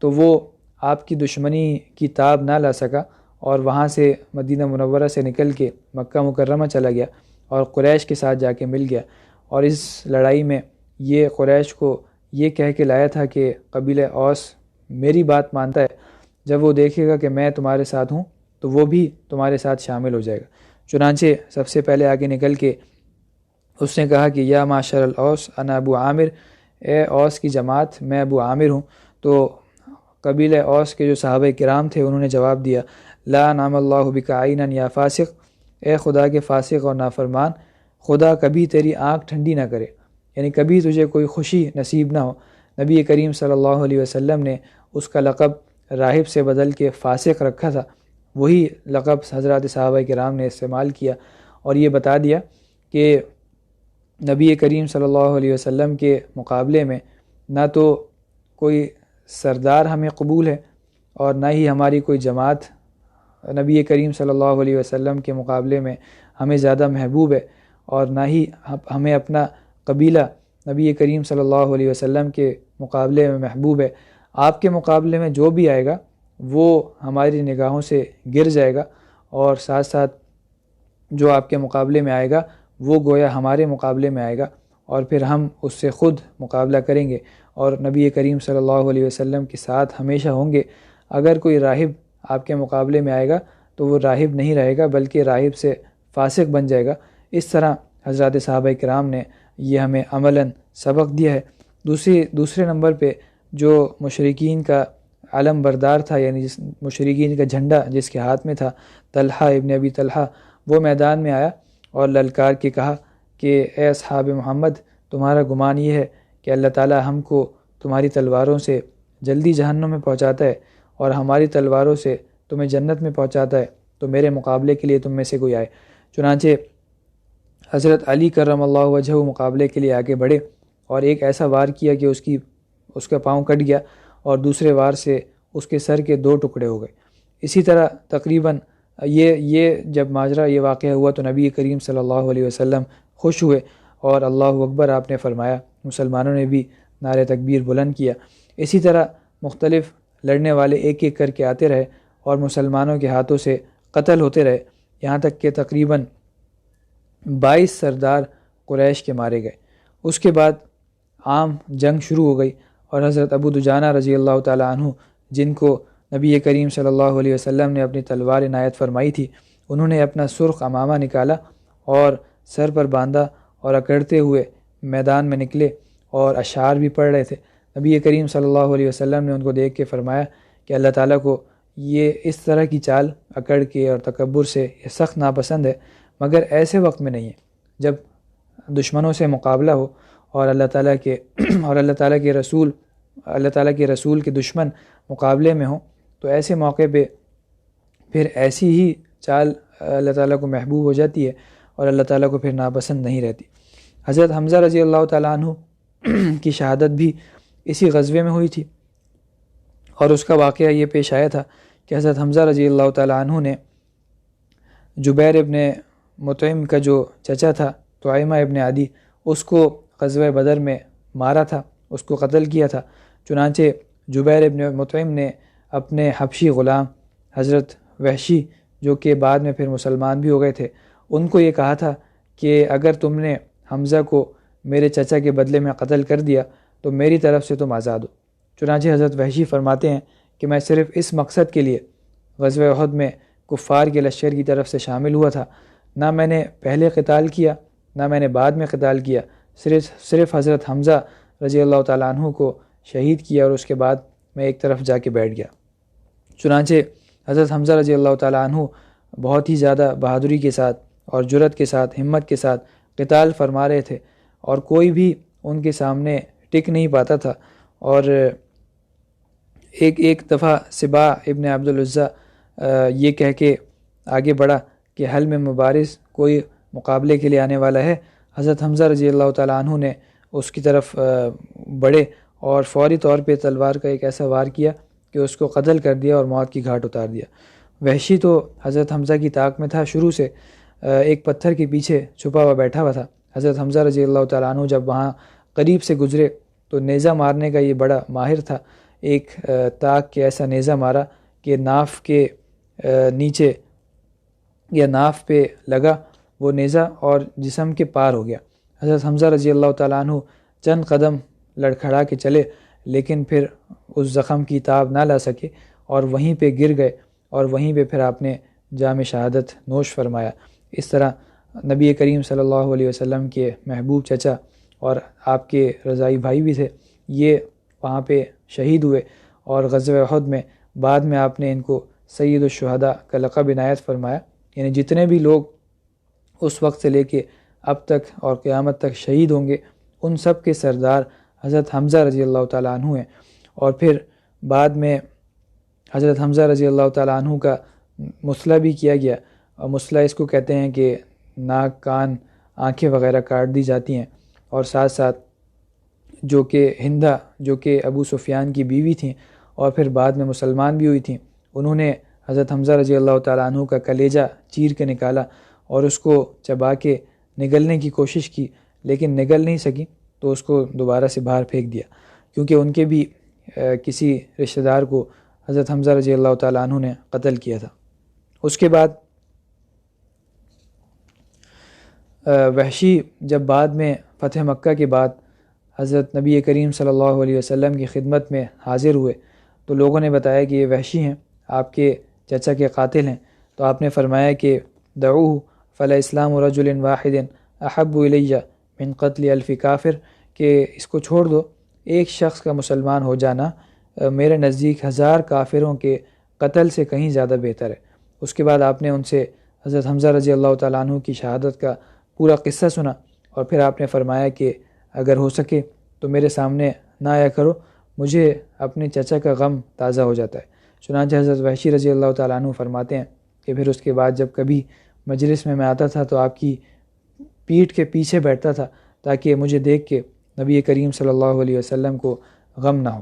تو وہ آپ کی دشمنی کی تاب نہ لا سکا اور وہاں سے مدینہ منورہ سے نکل کے مکہ مکرمہ چلا گیا اور قریش کے ساتھ جا کے مل گیا، اور اس لڑائی میں یہ قریش کو یہ کہہ کے لایا تھا کہ قبیلہ اوس میری بات مانتا ہے، جب وہ دیکھے گا کہ میں تمہارے ساتھ ہوں تو وہ بھی تمہارے ساتھ شامل ہو جائے گا۔ چنانچہ سب سے پہلے آگے نکل کے اس نے کہا کہ یا معشر الاوس انا ابو عامر، اے اوس کی جماعت میں ابو عامر ہوں۔ تو قبیلہ اوس کے جو صحابہ کرام تھے انہوں نے جواب دیا لا نعم اللہ بک عینا یا فاسق، اے خدا کے فاسق اور نافرمان، خدا کبھی تیری آنکھ ٹھنڈی نہ کرے، یعنی کبھی تجھے کوئی خوشی نصیب نہ ہو۔ نبی کریم صلی اللہ علیہ وسلم نے اس کا لقب راہب سے بدل کے فاسق رکھا تھا، وہی لقب حضرات صحابہ کرام نے استعمال کیا اور یہ بتا دیا کہ نبی کریم صلی اللہ علیہ وسلم کے مقابلے میں نہ تو کوئی سردار ہمیں قبول ہے اور نہ ہی ہماری کوئی جماعت نبی کریم صلی اللہ علیہ وسلم کے مقابلے میں ہمیں زیادہ محبوب ہے، اور نہ ہی ہمیں اپنا قبیلہ نبی کریم صلی اللہ علیہ وسلم کے مقابلے میں محبوب ہے۔ آپ کے مقابلے میں جو بھی آئے گا وہ ہماری نگاہوں سے گر جائے گا، اور ساتھ ساتھ جو آپ کے مقابلے میں آئے گا وہ گویا ہمارے مقابلے میں آئے گا، اور پھر ہم اس سے خود مقابلہ کریں گے اور نبی کریم صلی اللہ علیہ وسلم کے ساتھ ہمیشہ ہوں گے۔ اگر کوئی راہب آپ کے مقابلے میں آئے گا تو وہ راہب نہیں رہے گا بلکہ راہب سے فاسق بن جائے گا۔ اس طرح حضرات صحابہ کرام نے یہ ہمیں عملاً سبق دیا ہے۔ دوسرے نمبر پہ جو مشرکین کا علم بردار تھا، یعنی مشرکین کا جھنڈا جس کے ہاتھ میں تھا، طلحہ ابن ابی طلحہ، وہ میدان میں آیا اور للکار کے کہا کہ اے اصحاب محمد، تمہارا گمان یہ ہے کہ اللہ تعالی ہم کو تمہاری تلواروں سے جلدی جہنم میں پہنچاتا ہے اور ہماری تلواروں سے تمہیں جنت میں پہنچاتا ہے، تو میرے مقابلے کے لیے تم میں سے کوئی آئے۔ چنانچہ حضرت علی کرم اللہ وجہہ مقابلے کے لیے آگے بڑھے اور ایک ایسا وار کیا کہ اس کا پاؤں کٹ گیا اور دوسرے وار سے اس کے سر کے 2 ٹکڑے ہو گئے۔ اسی طرح تقریباً یہ جب ماجرا یہ واقعہ ہوا تو نبی کریم صلی اللہ علیہ وسلم خوش ہوئے اور اللہ اکبر آپ نے فرمایا، مسلمانوں نے بھی نعرہ تکبیر بلند کیا۔ اسی طرح مختلف لڑنے والے ایک ایک کر کے آتے رہے اور مسلمانوں کے ہاتھوں سے قتل ہوتے رہے، یہاں تک کہ تقریباً 22 سردار قریش کے مارے گئے۔ اس کے بعد عام جنگ شروع ہو گئی اور حضرت ابو دجانہ رضی اللہ تعالیٰ عنہ، جن کو نبی کریم صلی اللہ علیہ وسلم نے اپنی تلوار عنایت فرمائی تھی، انہوں نے اپنا سرخ عمامہ نکالا اور سر پر باندھا اور اکڑتے ہوئے میدان میں نکلے اور اشعار بھی پڑھ رہے تھے۔ نبی کریم صلی اللہ علیہ وسلم نے ان کو دیکھ کے فرمایا کہ اللہ تعالیٰ کو یہ اس طرح کی چال اکڑ کے اور تکبر سے یہ سخت ناپسند ہے، مگر ایسے وقت میں نہیں ہے جب دشمنوں سے مقابلہ ہو اور اللہ تعالیٰ کے رسول کے دشمن مقابلے میں ہوں، تو ایسے موقع پہ پھر ایسی ہی چال اللہ تعالیٰ کو محبوب ہو جاتی ہے اور اللہ تعالیٰ کو پھر ناپسند نہیں رہتی۔ حضرت حمزہ رضی اللہ تعالیٰ عنہ کی شہادت بھی اسی غزوے میں ہوئی تھی، اور اس کا واقعہ یہ پیش آیا تھا کہ حضرت حمزہ رضی اللہ تعالیٰ عنہ نے جبیر ابن مطعم کا جو چچا تھا طعیمہ ابن عدی، اس کو غزوہ بدر میں مارا تھا، اس کو قتل کیا تھا۔ چنانچہ جبیر ابن مطعم نے اپنے حبشی غلام حضرت وحشی، جو کہ بعد میں پھر مسلمان بھی ہو گئے تھے، ان کو یہ کہا تھا کہ اگر تم نے حمزہ کو میرے چچا کے بدلے میں قتل کر دیا تو میری طرف سے تم آزاد ہو۔ چنانچہ حضرت وحشی فرماتے ہیں کہ میں صرف اس مقصد کے لیے غزوہ احد میں کفار کے لشکر کی طرف سے شامل ہوا تھا، نہ میں نے پہلے قتال کیا نہ میں نے بعد میں قتال کیا، صرف حضرت حمزہ رضی اللہ تعالیٰ عنہ کو شہید کیا اور اس کے بعد میں ایک طرف جا کے بیٹھ گیا۔ چنانچہ حضرت حمزہ رضی اللہ تعالیٰ عنہ بہت ہی زیادہ بہادری کے ساتھ اور جرأت کے ساتھ، ہمت کے ساتھ قتال فرما رہے تھے، اور کوئی بھی ان کے سامنے ٹک نہیں پاتا تھا۔ اور ایک دفعہ سبا ابن عبد العزیٰ یہ کہہ کے آگے بڑھا کہ حل میں مبارز کوئی مقابلے کے لیے آنے والا ہے۔ حضرت حمزہ رضی اللہ تعالیٰ عنہ نے اس کی طرف بڑھے اور فوری طور پہ تلوار کا ایک ایسا وار کیا کہ اس کو قتل کر دیا اور موت کی گھاٹ اتار دیا۔ وحشی تو حضرت حمزہ کی طاق میں تھا، شروع سے ایک پتھر کے پیچھے چھپا ہوا بیٹھا ہوا تھا۔ حضرت حمزہ رضی اللہ تعالیٰ عنہ جب وہاں قریب سے گزرے تو نیزہ مارنے کا یہ بڑا ماہر تھا، ایک طاق کے ایسا نیزہ مارا کہ ناف کے نیچے یا ناف پہ لگا وہ نیزہ اور جسم کے پار ہو گیا۔ حضرت حمزہ رضی اللہ تعالیٰ عنہ چند قدم لڑکھڑا کے چلے، لیکن پھر اس زخم کی تاب نہ لا سکے اور وہیں پہ گر گئے، اور وہیں پہ پھر آپ نے جام شہادت نوش فرمایا۔ اس طرح نبی کریم صلی اللہ علیہ وسلم کے محبوب چچا اور آپ کے رضائی بھائی بھی تھے، یہ وہاں پہ شہید ہوئے، اور غزوہ احد میں بعد میں آپ نے ان کو سید الشہداء کا لقب عنایت فرمایا۔ یعنی جتنے بھی لوگ اس وقت سے لے کے اب تک اور قیامت تک شہید ہوں گے، ان سب کے سردار حضرت حمزہ رضی اللہ تعالیٰ عنہ ہیں۔ اور پھر بعد میں حضرت حمزہ رضی اللہ تعالیٰ عنہ کا مسئلہ بھی کیا گیا، اور مسئلہ اس کو کہتے ہیں کہ ناک، کان، آنکھیں وغیرہ کاٹ دی جاتی ہیں، اور ساتھ ساتھ جو کہ ہندہ، جو کہ ابو سفیان کی بیوی تھیں اور پھر بعد میں مسلمان بھی ہوئی تھیں، انہوں نے حضرت حمزہ رضی اللہ تعالیٰ عنہ کا کلیجہ چیر کے نکالا اور اس کو چبا کے نگلنے کی کوشش کی، لیکن نگل نہیں سکی تو اس کو دوبارہ سے باہر پھینک دیا، کیونکہ ان کے بھی کسی رشتہ دار کو حضرت حمزہ رضی اللہ تعالیٰ عنہ نے قتل کیا تھا۔ اس کے بعد وحشی جب بعد میں فتح مکہ کے بعد حضرت نبی کریم صلی اللہ علیہ وسلم کی خدمت میں حاضر ہوئے تو لوگوں نے بتایا کہ یہ وحشی ہیں، آپ کے چچا کے قاتل ہیں، تو آپ نے فرمایا کہ دعوہ فلا اسلام رجل واحد احب الیہ من قتل الف کافر، کہ اس کو چھوڑ دو، ایک شخص کا مسلمان ہو جانا میرے نزدیک 1000 کافروں کے قتل سے کہیں زیادہ بہتر ہے۔ اس کے بعد آپ نے ان سے حضرت حمزہ رضی اللہ تعالیٰ عنہ کی شہادت کا پورا قصہ سنا، اور پھر آپ نے فرمایا کہ اگر ہو سکے تو میرے سامنے نہ آیا کرو، مجھے اپنے چچا کا غم تازہ ہو جاتا ہے۔ چنانچہ حضرت وحشی رضی اللہ تعالیٰ عنہ فرماتے ہیں کہ پھر اس کے بعد جب کبھی مجلس میں آتا تھا تو آپ کی پیٹھ کے پیچھے بیٹھتا تھا تاکہ مجھے دیکھ کے نبی کریم صلی اللہ علیہ وسلم کو غم نہ ہو۔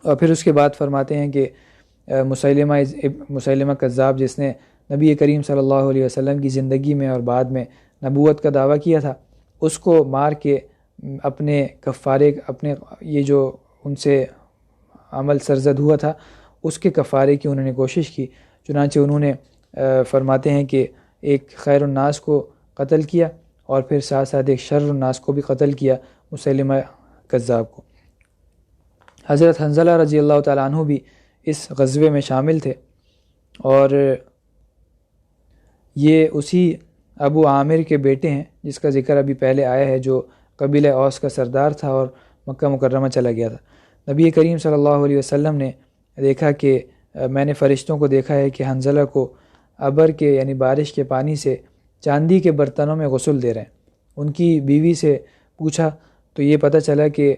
اور پھر اس کے بعد فرماتے ہیں کہ مسیلمہ کذاب جس نے نبی کریم صلی اللہ علیہ وسلم کی زندگی میں اور بعد میں نبوت کا دعویٰ کیا تھا، اس کو مار کے اپنے کفارے، اپنے یہ جو ان سے عمل سرزد ہوا تھا اس کے کفارے کی انہوں نے کوشش کی۔ چنانچہ انہوں نے فرماتے ہیں کہ ایک خیر الناس کو قتل کیا اور پھر ساتھ ساتھ ایک شر الناس کو بھی قتل کیا، مسیلمہ کذاب کو۔ حضرت حنظلہ رضی اللہ تعالیٰ عنہ بھی اس غزوے میں شامل تھے، اور یہ اسی ابو عامر کے بیٹے ہیں جس کا ذکر ابھی پہلے آیا ہے، جو قبیلہ اوس کا سردار تھا اور مکہ مکرمہ چلا گیا تھا۔ نبی کریم صلی اللہ علیہ وسلم نے دیکھا کہ میں نے فرشتوں کو دیکھا ہے کہ حنظلہ کو ابر کے یعنی بارش کے پانی سے چاندی کے برتنوں میں غسل دے رہے ہیں۔ ان کی بیوی سے پوچھا تو یہ پتہ چلا کہ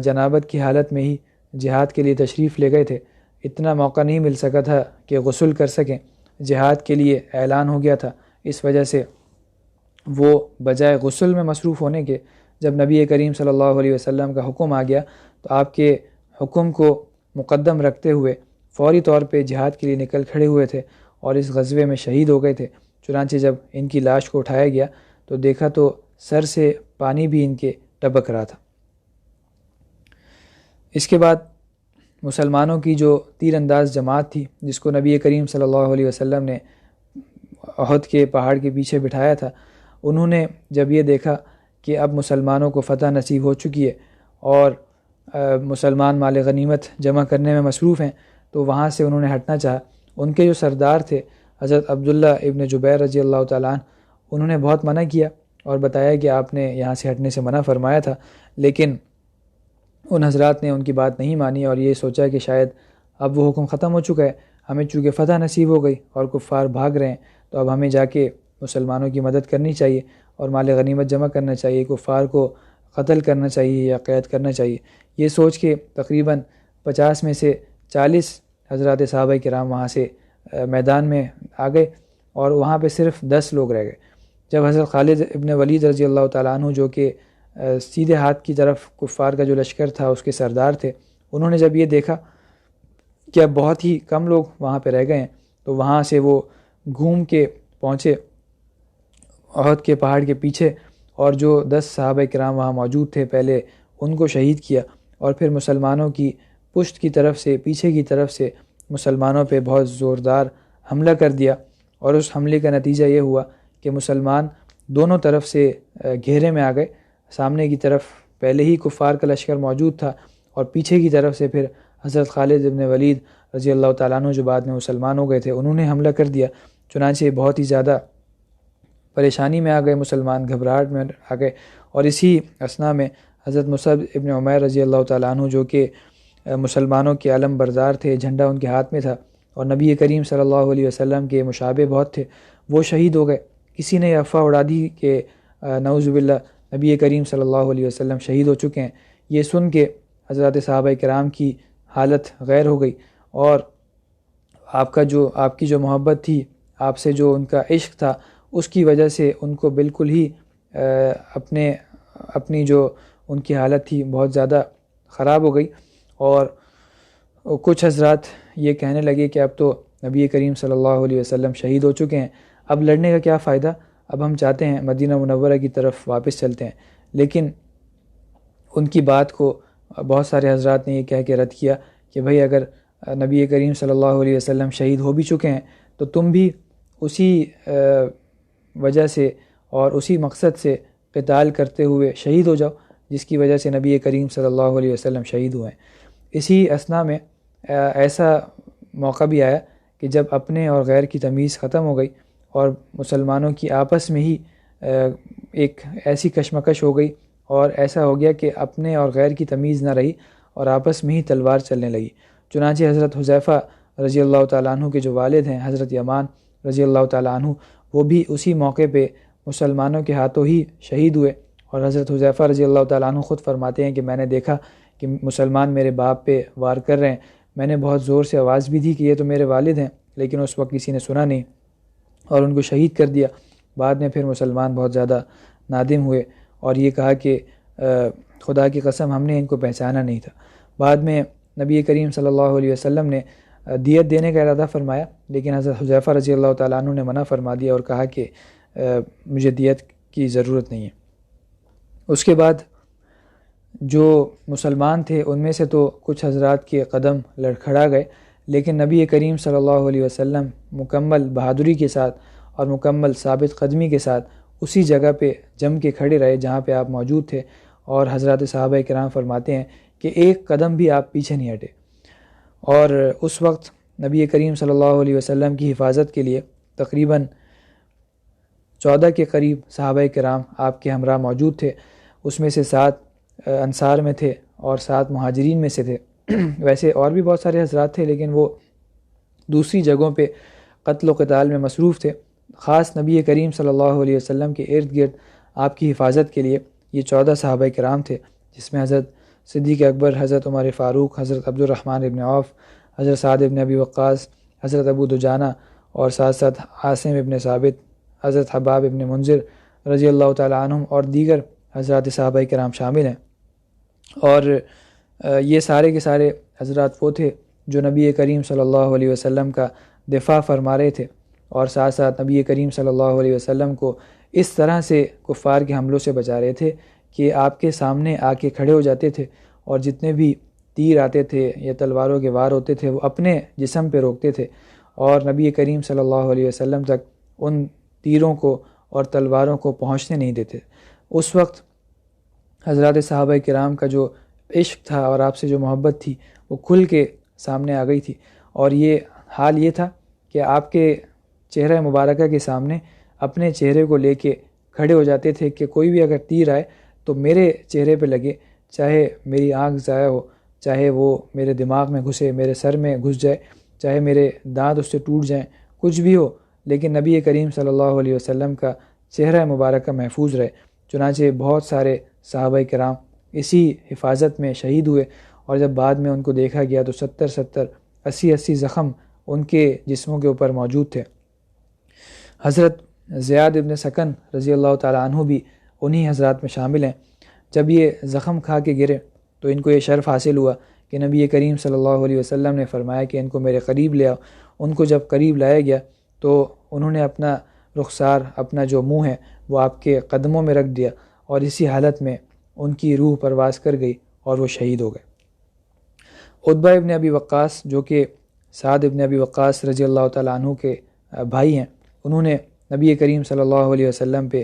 جنابت کی حالت میں ہی جہاد کے لیے تشریف لے گئے تھے، اتنا موقع نہیں مل سکا تھا کہ غسل کر سکیں، جہاد کے لیے اعلان ہو گیا تھا، اس وجہ سے وہ بجائے غسل میں مصروف ہونے کے جب نبی کریم صلی اللہ علیہ وسلم کا حکم آ گیا تو آپ کے حکم کو مقدم رکھتے ہوئے فوری طور پہ جہاد کے لیے نکل کھڑے ہوئے تھے اور اس غزوے میں شہید ہو گئے تھے۔ چنانچہ جب ان کی لاش کو اٹھایا گیا تو دیکھا تو سر سے پانی بھی ان کے ٹپک رہا تھا۔ اس کے بعد مسلمانوں کی جو تیر انداز جماعت تھی جس کو نبی کریم صلی اللہ علیہ وسلم نے احد کے پہاڑ کے پیچھے بٹھایا تھا، انہوں نے جب یہ دیکھا کہ اب مسلمانوں کو فتح نصیب ہو چکی ہے اور مسلمان مال غنیمت جمع کرنے میں مصروف ہیں، تو وہاں سے انہوں نے ہٹنا چاہا۔ ان کے جو سردار تھے حضرت عبداللہ ابن جبیر رضی اللہ تعالیٰ عنہ، انہوں نے بہت منع کیا اور بتایا کہ آپ نے یہاں سے ہٹنے سے منع فرمایا تھا، لیکن ان حضرات نے ان کی بات نہیں مانی اور یہ سوچا کہ شاید اب وہ حکم ختم ہو چکا ہے، ہمیں چونکہ فتح نصیب ہو گئی اور کفار بھاگ رہے ہیں تو اب ہمیں جا کے مسلمانوں کی مدد کرنی چاہیے اور مال غنیمت جمع کرنا چاہیے، کفار کو قتل کرنا چاہیے یا قید کرنا چاہیے۔ یہ سوچ کے تقریباً 50 میں سے 40 حضرات صحابہ کرام وہاں سے میدان میں آ گئے اور وہاں پہ صرف 10 لوگ رہ گئے۔ جب حضرت خالد ابن ولید رضی اللہ تعالیٰ عنہ جو کہ سیدھے ہاتھ کی طرف کفار کا جو لشکر تھا اس کے سردار تھے، انہوں نے جب یہ دیکھا کہ اب بہت ہی کم لوگ وہاں پہ رہ گئے ہیں تو وہاں سے وہ گھوم کے پہنچے احد کے پہاڑ کے پیچھے، اور جو 10 صحابہ کرام وہاں موجود تھے پہلے ان کو شہید کیا، اور پھر مسلمانوں کی پشت کی طرف سے، پیچھے کی طرف سے مسلمانوں پہ بہت زوردار حملہ کر دیا، اور اس حملے کا نتیجہ یہ ہوا کہ مسلمان دونوں طرف سے گھیرے میں آ گئے۔ سامنے کی طرف پہلے ہی کفار کا لشکر موجود تھا اور پیچھے کی طرف سے پھر حضرت خالد ابن ولید رضی اللہ تعالیٰ عنہ جو بعد میں مسلمان ہو گئے تھے انہوں نے حملہ کر دیا۔ چنانچہ بہت ہی زیادہ پریشانی میں آ گئے مسلمان، گھبراہٹ میں آ گئے، اور اسی اثناء میں حضرت مصعب ابن عمیر رضی اللہ تعالیٰ عنہ جو کہ مسلمانوں کے علم بردار تھے، جھنڈا ان کے ہاتھ میں تھا اور نبی کریم صلی اللہ علیہ وسلم کے مشابہ بہت تھے، وہ شہید ہو گئے۔ کسی نے افواہ اڑا دی کہ نعوذ باللہ نبی کریم صلی اللہ علیہ وسلم شہید ہو چکے ہیں۔ یہ سن کے حضرات صحابہ کرام کی حالت غیر ہو گئی، اور آپ کی جو محبت تھی، آپ سے جو ان کا عشق تھا، اس کی وجہ سے ان کو بالکل ہی اپنی جو ان کی حالت تھی بہت زیادہ خراب ہو گئی، اور کچھ حضرات یہ کہنے لگے کہ اب تو نبی کریم صلی اللہ علیہ وسلم شہید ہو چکے ہیں، اب لڑنے کا کیا فائدہ، اب ہم چاہتے ہیں مدینہ منورہ کی طرف واپس چلتے ہیں۔ لیکن ان کی بات کو بہت سارے حضرات نے یہ کہہ کے رد کیا کہ بھئی اگر نبی کریم صلی اللہ علیہ وسلم شہید ہو بھی چکے ہیں تو تم بھی اسی وجہ سے اور اسی مقصد سے قتال کرتے ہوئے شہید ہو جاؤ جس کی وجہ سے نبی کریم صلی اللہ علیہ وسلم شہید ہوئے ہیں۔ اسی اثناء میں ایسا موقع بھی آیا کہ جب اپنے اور غیر کی تمیز ختم ہو گئی اور مسلمانوں کی آپس میں ہی ایک ایسی کشمکش ہو گئی اور ایسا ہو گیا کہ اپنے اور غیر کی تمیز نہ رہی اور آپس میں ہی تلوار چلنے لگی۔ چنانچہ حضرت حذیفہ رضی اللہ تعالیٰ عنہ کے جو والد ہیں حضرت یمان رضی اللہ تعالیٰ عنہ، وہ بھی اسی موقع پہ مسلمانوں کے ہاتھوں ہی شہید ہوئے، اور حضرت حذیفہ رضی اللہ تعالیٰ عنہ خود فرماتے ہیں کہ میں نے دیکھا کہ مسلمان میرے باپ پہ وار کر رہے ہیں، میں نے بہت زور سے آواز بھی دی کہ یہ تو میرے والد ہیں، لیکن اس وقت کسی نے سنا نہیں، اور ان کو شہید کر دیا۔ بعد میں پھر مسلمان بہت زیادہ نادم ہوئے اور یہ کہا کہ خدا کی قسم ہم نے ان کو پہچانا نہیں تھا۔ بعد میں نبی کریم صلی اللہ علیہ وسلم نے دیت دینے کا ارادہ فرمایا، لیکن حضرت حذیفہ رضی اللہ تعالیٰ عنہ نے منع فرما دیا اور کہا کہ مجھے دیت کی ضرورت نہیں ہے۔ اس کے بعد جو مسلمان تھے ان میں سے تو کچھ حضرات کے قدم لڑکھڑا گئے، لیکن نبی کریم صلی اللہ علیہ وسلم مکمل بہادری کے ساتھ اور مکمل ثابت قدمی کے ساتھ اسی جگہ پہ جم کے کھڑے رہے جہاں پہ آپ موجود تھے، اور حضرات صحابہ کرام فرماتے ہیں کہ ایک قدم بھی آپ پیچھے نہیں ہٹے۔ اور اس وقت نبی کریم صلی اللہ علیہ وسلم کی حفاظت کے لیے تقریباً 14 کے قریب صحابہ کرام آپ کے ہمراہ موجود تھے، اس میں سے 7 انصار میں تھے اور 7 مہاجرین میں سے تھے۔ ویسے اور بھی بہت سارے حضرات تھے، لیکن وہ دوسری جگہوں پہ قتل و قتال میں مصروف تھے۔ خاص نبی کریم صلی اللہ علیہ وسلم کے ارد گرد آپ کی حفاظت کے لیے یہ 14 صحابہ کرام تھے، جس میں حضرت صدیق اکبر، حضرت عمر فاروق، حضرت عبد الرحمن ابن عوف، حضرت سعد ابن ابی وقاص، حضرت ابو دجانہ، اور ساتھ ساتھ عاصم ابن ثابت، حضرت حباب ابن منذر رضی اللہ تعالیٰ عنہم اور دیگر حضرات صحابہ کرام شامل ہیں۔ اور یہ سارے کے سارے حضرات وہ تھے جو نبی کریم صلی اللہ علیہ وسلم کا دفاع فرما رہے تھے، اور ساتھ ساتھ نبی کریم صلی اللہ علیہ وسلم کو اس طرح سے کفار کے حملوں سے بچا رہے تھے کہ آپ کے سامنے آ کے کھڑے ہو جاتے تھے، اور جتنے بھی تیر آتے تھے یا تلواروں کے وار ہوتے تھے وہ اپنے جسم پہ روکتے تھے، اور نبی کریم صلی اللہ علیہ وسلم تک ان تیروں کو اور تلواروں کو پہنچنے نہیں دیتے۔ اس وقت حضرات صحابہ کرام کا جو عشق تھا اور آپ سے جو محبت تھی وہ کھل کے سامنے آ گئی تھی، اور یہ حال یہ تھا کہ آپ کے چہرہ مبارکہ کے سامنے اپنے چہرے کو لے کے کھڑے ہو جاتے تھے کہ کوئی بھی اگر تیر آئے تو میرے چہرے پہ لگے، چاہے میری آنکھ ضائع ہو، چاہے وہ میرے دماغ میں گھسے، میرے سر میں گھس جائے، چاہے میرے دانت اس سے ٹوٹ جائیں، کچھ بھی ہو، لیکن نبی کریم صلی اللہ علیہ وسلم کا چہرہ مبارکہ محفوظ رہے۔ چنانچہ بہت سارے صحابہ کرام اسی حفاظت میں شہید ہوئے، اور جب بعد میں ان کو دیکھا گیا تو 70 80 زخم ان کے جسموں کے اوپر موجود تھے۔ حضرت زیاد ابن سکن رضی اللہ تعالیٰ عنہ بھی انہی حضرات میں شامل ہیں۔ جب یہ زخم کھا کے گرے تو ان کو یہ شرف حاصل ہوا کہ نبی کریم صلی اللہ علیہ وسلم نے فرمایا کہ ان کو میرے قریب لے آؤ۔ ان کو جب قریب لایا گیا تو انہوں نے اپنا رخسار، اپنا جو منہ ہے وہ آپ کے قدموں میں رکھ دیا، اور اسی حالت میں ان کی روح پرواز کر گئی اور وہ شہید ہو گئے۔ عتبہ ابن ابی وقاص جو کہ سعد ابن ابی وقاص رضی اللہ تعالیٰ عنہ کے بھائی ہیں، انہوں نے نبی کریم صلی اللہ علیہ وسلم پہ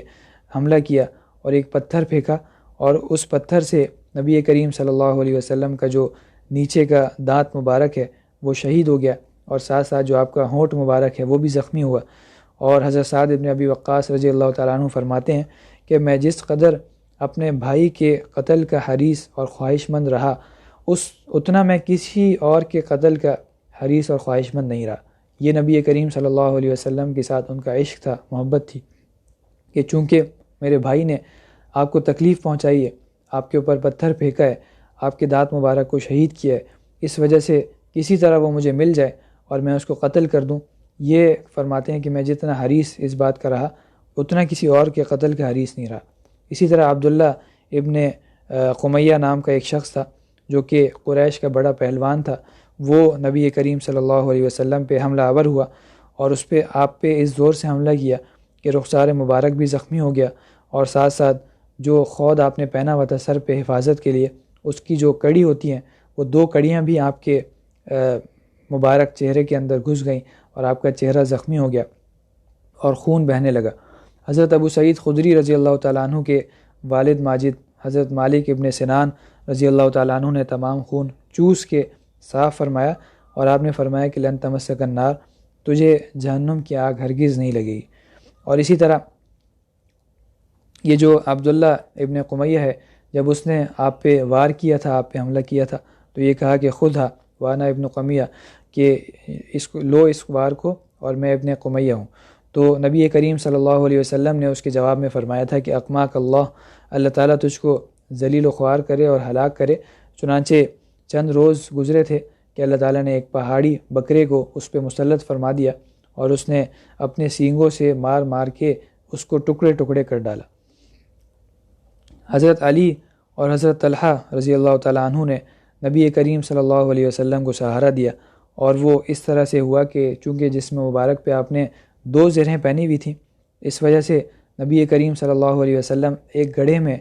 حملہ کیا اور ایک پتھر پھینکا، اور اس پتھر سے نبی کریم صلی اللہ علیہ وسلم کا جو نیچے کا دانت مبارک ہے وہ شہید ہو گیا، اور ساتھ ساتھ جو آپ کا ہونٹ مبارک ہے وہ بھی زخمی ہوا۔ اور حضرت سعد ابن ابی وقاص رضی اللہ تعالیٰ عنہ فرماتے ہیں کہ میں جس قدر اپنے بھائی کے قتل کا حریص اور خواہش مند رہا، اتنا میں کسی اور کے قتل کا حریص اور خواہش مند نہیں رہا۔ یہ نبی کریم صلی اللہ علیہ وسلم کے ساتھ ان کا عشق تھا، محبت تھی، کہ چونکہ میرے بھائی نے آپ کو تکلیف پہنچائی ہے، آپ کے اوپر پتھر پھینکا ہے، آپ کے دانت مبارک کو شہید کیا ہے، اس وجہ سے کسی طرح وہ مجھے مل جائے اور میں اس کو قتل کر دوں۔ یہ فرماتے ہیں کہ میں جتنا حریص اس بات کا رہا اتنا کسی اور کے قتل کا حریص نہیں رہا۔ اسی طرح عبداللہ ابن قمیہ نام کا ایک شخص تھا جو کہ قریش کا بڑا پہلوان تھا، وہ نبی کریم صلی اللہ علیہ وسلم پہ حملہ آور ہوا اور اس پہ آپ پہ اس زور سے حملہ کیا کہ رخسار مبارک بھی زخمی ہو گیا، اور ساتھ ساتھ جو خود آپ نے پہنا ہوا تھا سر پہ حفاظت کے لیے، اس کی جو کڑی ہوتی ہیں وہ 2 کڑیاں بھی آپ کے مبارک چہرے کے اندر گھس گئیں، اور آپ کا چہرہ زخمی ہو گیا اور خون بہنے لگا۔ حضرت ابو سعید خدری رضی اللہ تعالیٰ عنہ کے والد ماجد حضرت مالک ابن سنان رضی اللہ تعالیٰ عنہ نے تمام خون چوس کے صاف فرمایا، اور آپ نے فرمایا کہ لن تمسک النار، تجھے جہنم کی آگ ہرگز نہیں لگے گی۔ اور اسی طرح یہ جو عبداللہ ابن قمیہ ہے، جب اس نے آپ پہ وار کیا تھا، آپ پہ حملہ کیا تھا، تو یہ کہا کہ خود ہا وانا ابن قمیہ، کہ اس وار کو، اور میں ابن قمیہ ہوں۔ تو نبی کریم صلی اللہ علیہ وسلم نے اس کے جواب میں فرمایا تھا کہ اقماک اللہ تعالیٰ تجھ کو ذلیل و خوار کرے اور ہلاک کرے۔ چنانچہ چند روز گزرے تھے کہ اللہ تعالیٰ نے ایک پہاڑی بکرے کو اس پہ مسلط فرما دیا، اور اس نے اپنے سینگوں سے مار مار کے اس کو ٹکڑے ٹکڑے کر ڈالا۔ حضرت علی اور حضرت طلحہ رضی اللہ تعالیٰ عنہ نے نبی کریم صلی اللہ علیہ وسلم کو سہارا دیا، اور وہ اس طرح سے ہوا کہ چونکہ جسم مبارک پہ آپ نے 2 زرہیں پہنی ہوئی تھیں، اس وجہ سے نبی کریم صلی اللہ علیہ وسلم ایک گڑھے میں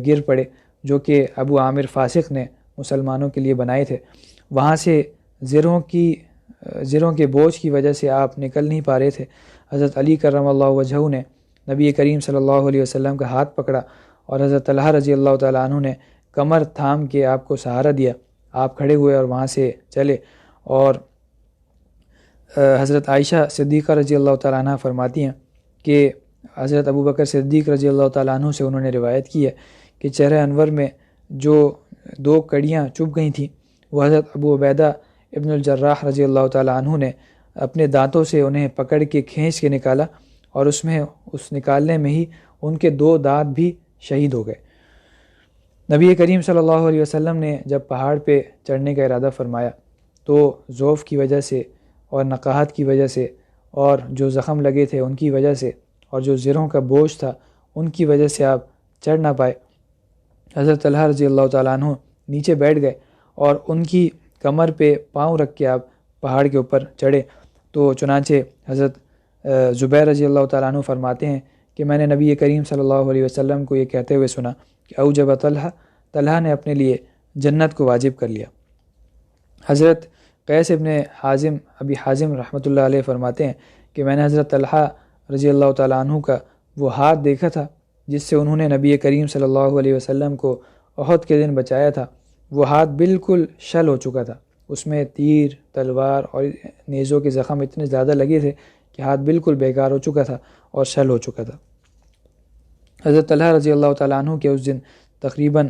گر پڑے جو کہ ابو عامر فاسق نے مسلمانوں کے لیے بنائے تھے۔ وہاں سے زروں کے بوجھ کی وجہ سے آپ نکل نہیں پا رہے تھے۔ حضرت علی کرم اللہ وجہہ نے نبی کریم صلی اللہ علیہ وسلم کا ہاتھ پکڑا، اور حضرت طلحہ رضی اللہ تعالیٰ عنہ نے کمر تھام کے آپ کو سہارا دیا۔ آپ کھڑے ہوئے اور وہاں سے چلے، اور حضرت عائشہ صدیقہ رضی اللہ تعالیٰ عنہ فرماتی ہیں کہ حضرت ابوبکر صدیق رضی اللہ تعالیٰ عنہ سے انہوں نے روایت کی ہے کہ چہرہ انور میں جو 2 کڑیاں چبھ گئی تھیں، وہ حضرت ابو عبیدہ ابن الجراح رضی اللہ تعالیٰ عنہ نے اپنے دانتوں سے انہیں پکڑ کے کھینچ کے نکالا، اور اس نکالنے میں ہی ان کے 2 دانت بھی شہید ہو گئے۔ نبی کریم صلی اللہ علیہ وسلم نے جب پہاڑ پہ چڑھنے کا ارادہ فرمایا تو ضعف کی وجہ سے اور نقاہت کی وجہ سے اور جو زخم لگے تھے ان کی وجہ سے اور جو زروں کا بوجھ تھا ان کی وجہ سے آپ چڑھ نہ پائے۔ حضرت طلحہ رضی اللہ تعالیٰ عنہ نیچے بیٹھ گئے اور ان کی کمر پہ پاؤں رکھ کے آپ پہاڑ کے اوپر چڑھے۔ تو چنانچہ حضرت زبیر رضی اللہ تعالیٰ عنہ فرماتے ہیں کہ میں نے نبی کریم صلی اللہ علیہ وسلم کو یہ کہتے ہوئے سنا کہ اوجب طلحہ نے اپنے لیے جنت کو واجب کر لیا۔ حضرت قیس ابن حازم ابی حازم رحمۃ اللہ علیہ فرماتے ہیں کہ میں نے حضرت طلحہ رضی اللہ تعالیٰ عنہ کا وہ ہاتھ دیکھا تھا جس سے انہوں نے نبی کریم صلی اللہ علیہ وسلم کو احد کے دن بچایا تھا۔ وہ ہاتھ بالکل شل ہو چکا تھا، اس میں تیر، تلوار اور نیزوں کے زخم اتنے زیادہ لگے تھے کہ ہاتھ بالکل بیکار ہو چکا تھا اور شل ہو چکا تھا۔ حضرت طلحہ رضی اللہ تعالیٰ عنہ کے اس دن تقریباً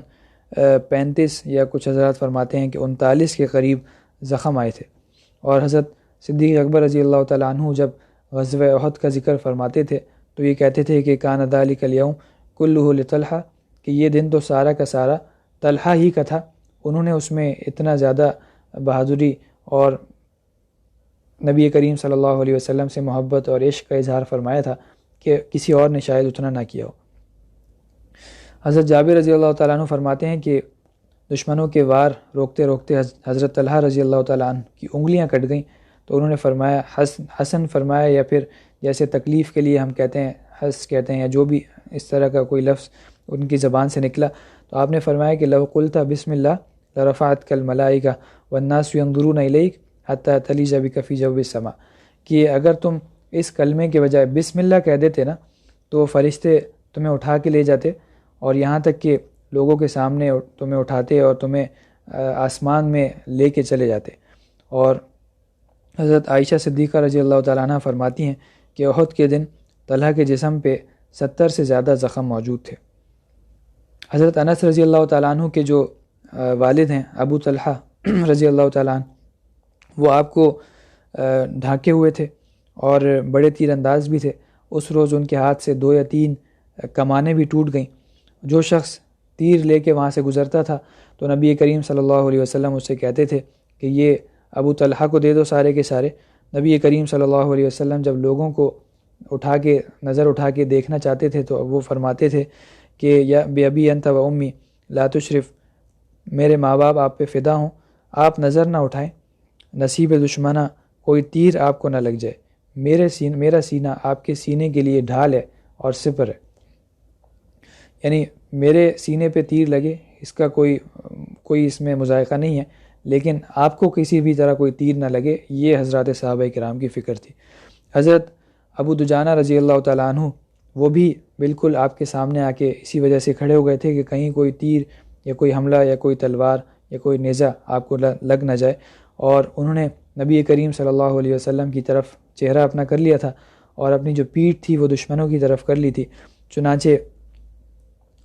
35 یا کچھ حضرات فرماتے ہیں کہ 39 کے قریب زخم آئے تھے۔ اور حضرت صدیق اکبر رضی اللہ تعالیٰ عنہ جب غزوہ احد کا ذکر فرماتے تھے تو یہ کہتے تھے کہ کان ذالک الیوم کلہ لطلحہ، کہ یہ دن تو سارا کا سارا طلحہ ہی کا تھا۔ انہوں نے اس میں اتنا زیادہ بہادری اور نبی کریم صلی اللہ علیہ وسلم سے محبت اور عشق کا اظہار فرمایا تھا کہ کسی اور نے شاید اتنا نہ کیا ہو۔ حضرت جابر رضی اللہ تعالیٰ عنہ فرماتے ہیں کہ دشمنوں کے وار روکتے روکتے حضرت طلحہ رضی اللہ تعالیٰ عنہ کی انگلیاں کٹ گئیں، تو انہوں نے فرمایا حسن فرمایا، یا پھر جیسے تکلیف کے لیے ہم کہتے ہیں حس کہتے ہیں، یا جو بھی اس طرح کا کوئی لفظ ان کی زبان سے نکلا، تو آپ نے فرمایا کہ لو قلت بسم اللہ لرفعتک الملائکہ والناس ينظرون الیک حتی تلیج بک فی جو السماء، کہ اگر تم اس کلمے کے بجائے بسم اللہ کہہ دیتے نا تو فرشتے تمہیں اٹھا کے لے جاتے، اور یہاں تک کہ لوگوں کے سامنے تمہیں اٹھاتے اور تمہیں آسمان میں لے کے چلے جاتے۔ اور حضرت عائشہ صدیقہ رضی اللہ تعالیٰ عنہ فرماتی ہیں کہ احد کے دن طلحہ کے جسم پہ 70 سے زیادہ زخم موجود تھے۔ حضرت انس رضی اللہ تعالیٰ عنہ کے جو والد ہیں ابو طلحہ رضی اللہ تعالیٰ عنہ، وہ آپ کو ڈھانکے ہوئے تھے اور بڑے تیر انداز بھی تھے۔ اس روز ان کے ہاتھ سے 2 یا 3 کمانیں بھی ٹوٹ گئیں۔ جو شخص تیر لے کے وہاں سے گزرتا تھا تو نبی کریم صلی اللہ علیہ وسلم اس سے کہتے تھے کہ یہ ابو طلحہ کو دے دو سارے کے سارے۔ نبی کریم صلی اللہ علیہ وسلم جب لوگوں کو نظر اٹھا کے دیکھنا چاہتے تھے تو وہ فرماتے تھے کہ یا بی ابی انت و امی لا تشرف، میرے ماں باپ آپ پہ فدا ہوں، آپ نظر نہ اٹھائیں، نصیب دشمنہ کوئی تیر آپ کو نہ لگ جائے، میرا سینہ آپ کے سینے کے لیے ڈھال ہے اور سپر ہے، یعنی میرے سینے پہ تیر لگے اس کا کوئی اس میں مذائقہ نہیں ہے، لیکن آپ کو کسی بھی طرح کوئی تیر نہ لگے، یہ حضرات صحابہ کرام کی فکر تھی۔ حضرت ابو دجانہ رضی اللہ تعالیٰ عنہ وہ بھی بالکل آپ کے سامنے آ کے اسی وجہ سے کھڑے ہو گئے تھے کہ کہیں کوئی تیر یا کوئی حملہ یا کوئی تلوار یا کوئی نیزہ آپ کو لگ نہ جائے، اور انہوں نے نبی کریم صلی اللہ علیہ وسلم کی طرف چہرہ اپنا کر لیا تھا اور اپنی جو پیٹھ تھی وہ دشمنوں کی طرف کر لی تھی، چنانچہ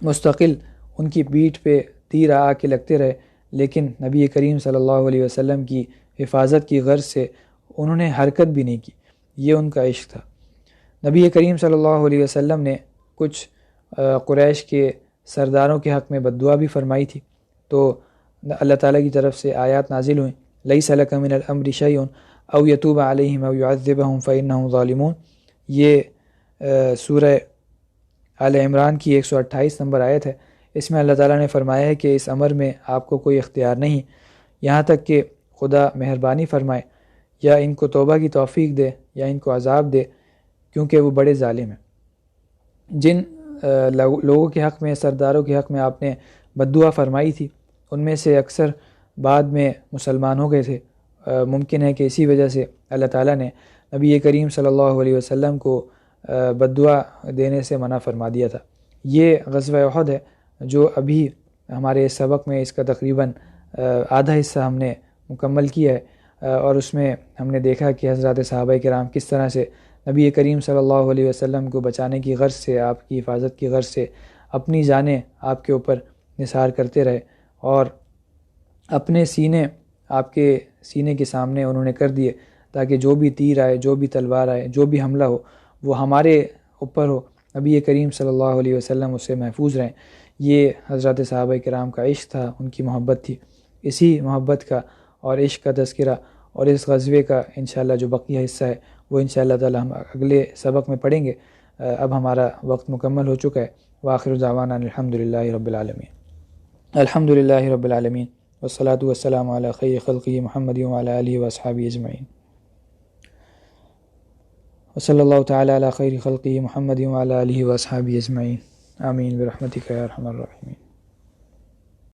مستقل ان کی پیٹھ پہ تیر آ کے لگتے رہے، لیکن نبی کریم صلی اللہ علیہ وسلم کی حفاظت کی غرض سے انہوں نے حرکت بھی نہیں کی، یہ ان کا عشق تھا۔ نبی کریم صلی اللہ علیہ وسلم نے کچھ قریش کے سرداروں کے حق میں بد دعا بھی فرمائی تھی، تو اللہ تعالیٰ کی طرف سے آیات نازل ہوئیں، لیس لک من الامر شیء، او یتوب علیہم او یعذبہم فإنہم ظالمون۔ یہ سورہ آل عمران کی 128 نمبر آیت ہے۔ اس میں اللہ تعالیٰ نے فرمایا ہے کہ اس امر میں آپ کو کوئی اختیار نہیں یہاں تک کہ خدا مہربانی فرمائے یا ان کو توبہ کی توفیق دے یا ان کو عذاب دے، کیونکہ وہ بڑے ظالم ہیں۔ جن لوگوں کے حق میں، سرداروں کے حق میں آپ نے بد دعا فرمائی تھی، ان میں سے اکثر بعد میں مسلمان ہو گئے تھے۔ ممکن ہے کہ اسی وجہ سے اللہ تعالیٰ نے نبی کریم صلی اللہ علیہ وسلم کو بد دعا دینے سے منع فرما دیا تھا۔ یہ غزوہ احد ہے جو ابھی ہمارے اس سبق میں اس کا تقریباً آدھا حصہ ہم نے مکمل کیا ہے، اور اس میں ہم نے دیکھا کہ حضرات صحابہ کرام کس طرح سے نبی کریم صلی اللہ علیہ وسلم کو بچانے کی غرض سے، آپ کی حفاظت کی غرض سے اپنی جانیں آپ کے اوپر نثار کرتے رہے، اور اپنے سینے آپ کے سینے کے سامنے انہوں نے کر دیے تاکہ جو بھی تیر آئے، جو بھی تلوار آئے، جو بھی حملہ ہو وہ ہمارے اوپر ہو، نبی کریم صلی اللہ علیہ وسلم اس سے محفوظ رہیں۔ یہ حضرات صحابہ کرام کا عشق تھا، ان کی محبت تھی۔ اسی محبت کا اور عشق کا تذکرہ اور اس غزوے کا انشاءاللہ جو بقیہ حصہ ہے وہ انشاءاللہ تعالی ہم اگلے سبق میں پڑھیں گے۔ اب ہمارا وقت مکمل ہو چکا ہے۔ وآخر دعوانا الحمدللہ رب العالمین۔ الحمدللہ رب العالمین والصلاة والسلام علی خیر خلقہ محمد وعلی آلہ واصحابہ اجمعین۔ وصلی اللہ تعالی علی خیر خلقہ محمد وعلی آلہ واصحابہ اجمعین۔ آمین برحمتک یا ارحم الراحمین۔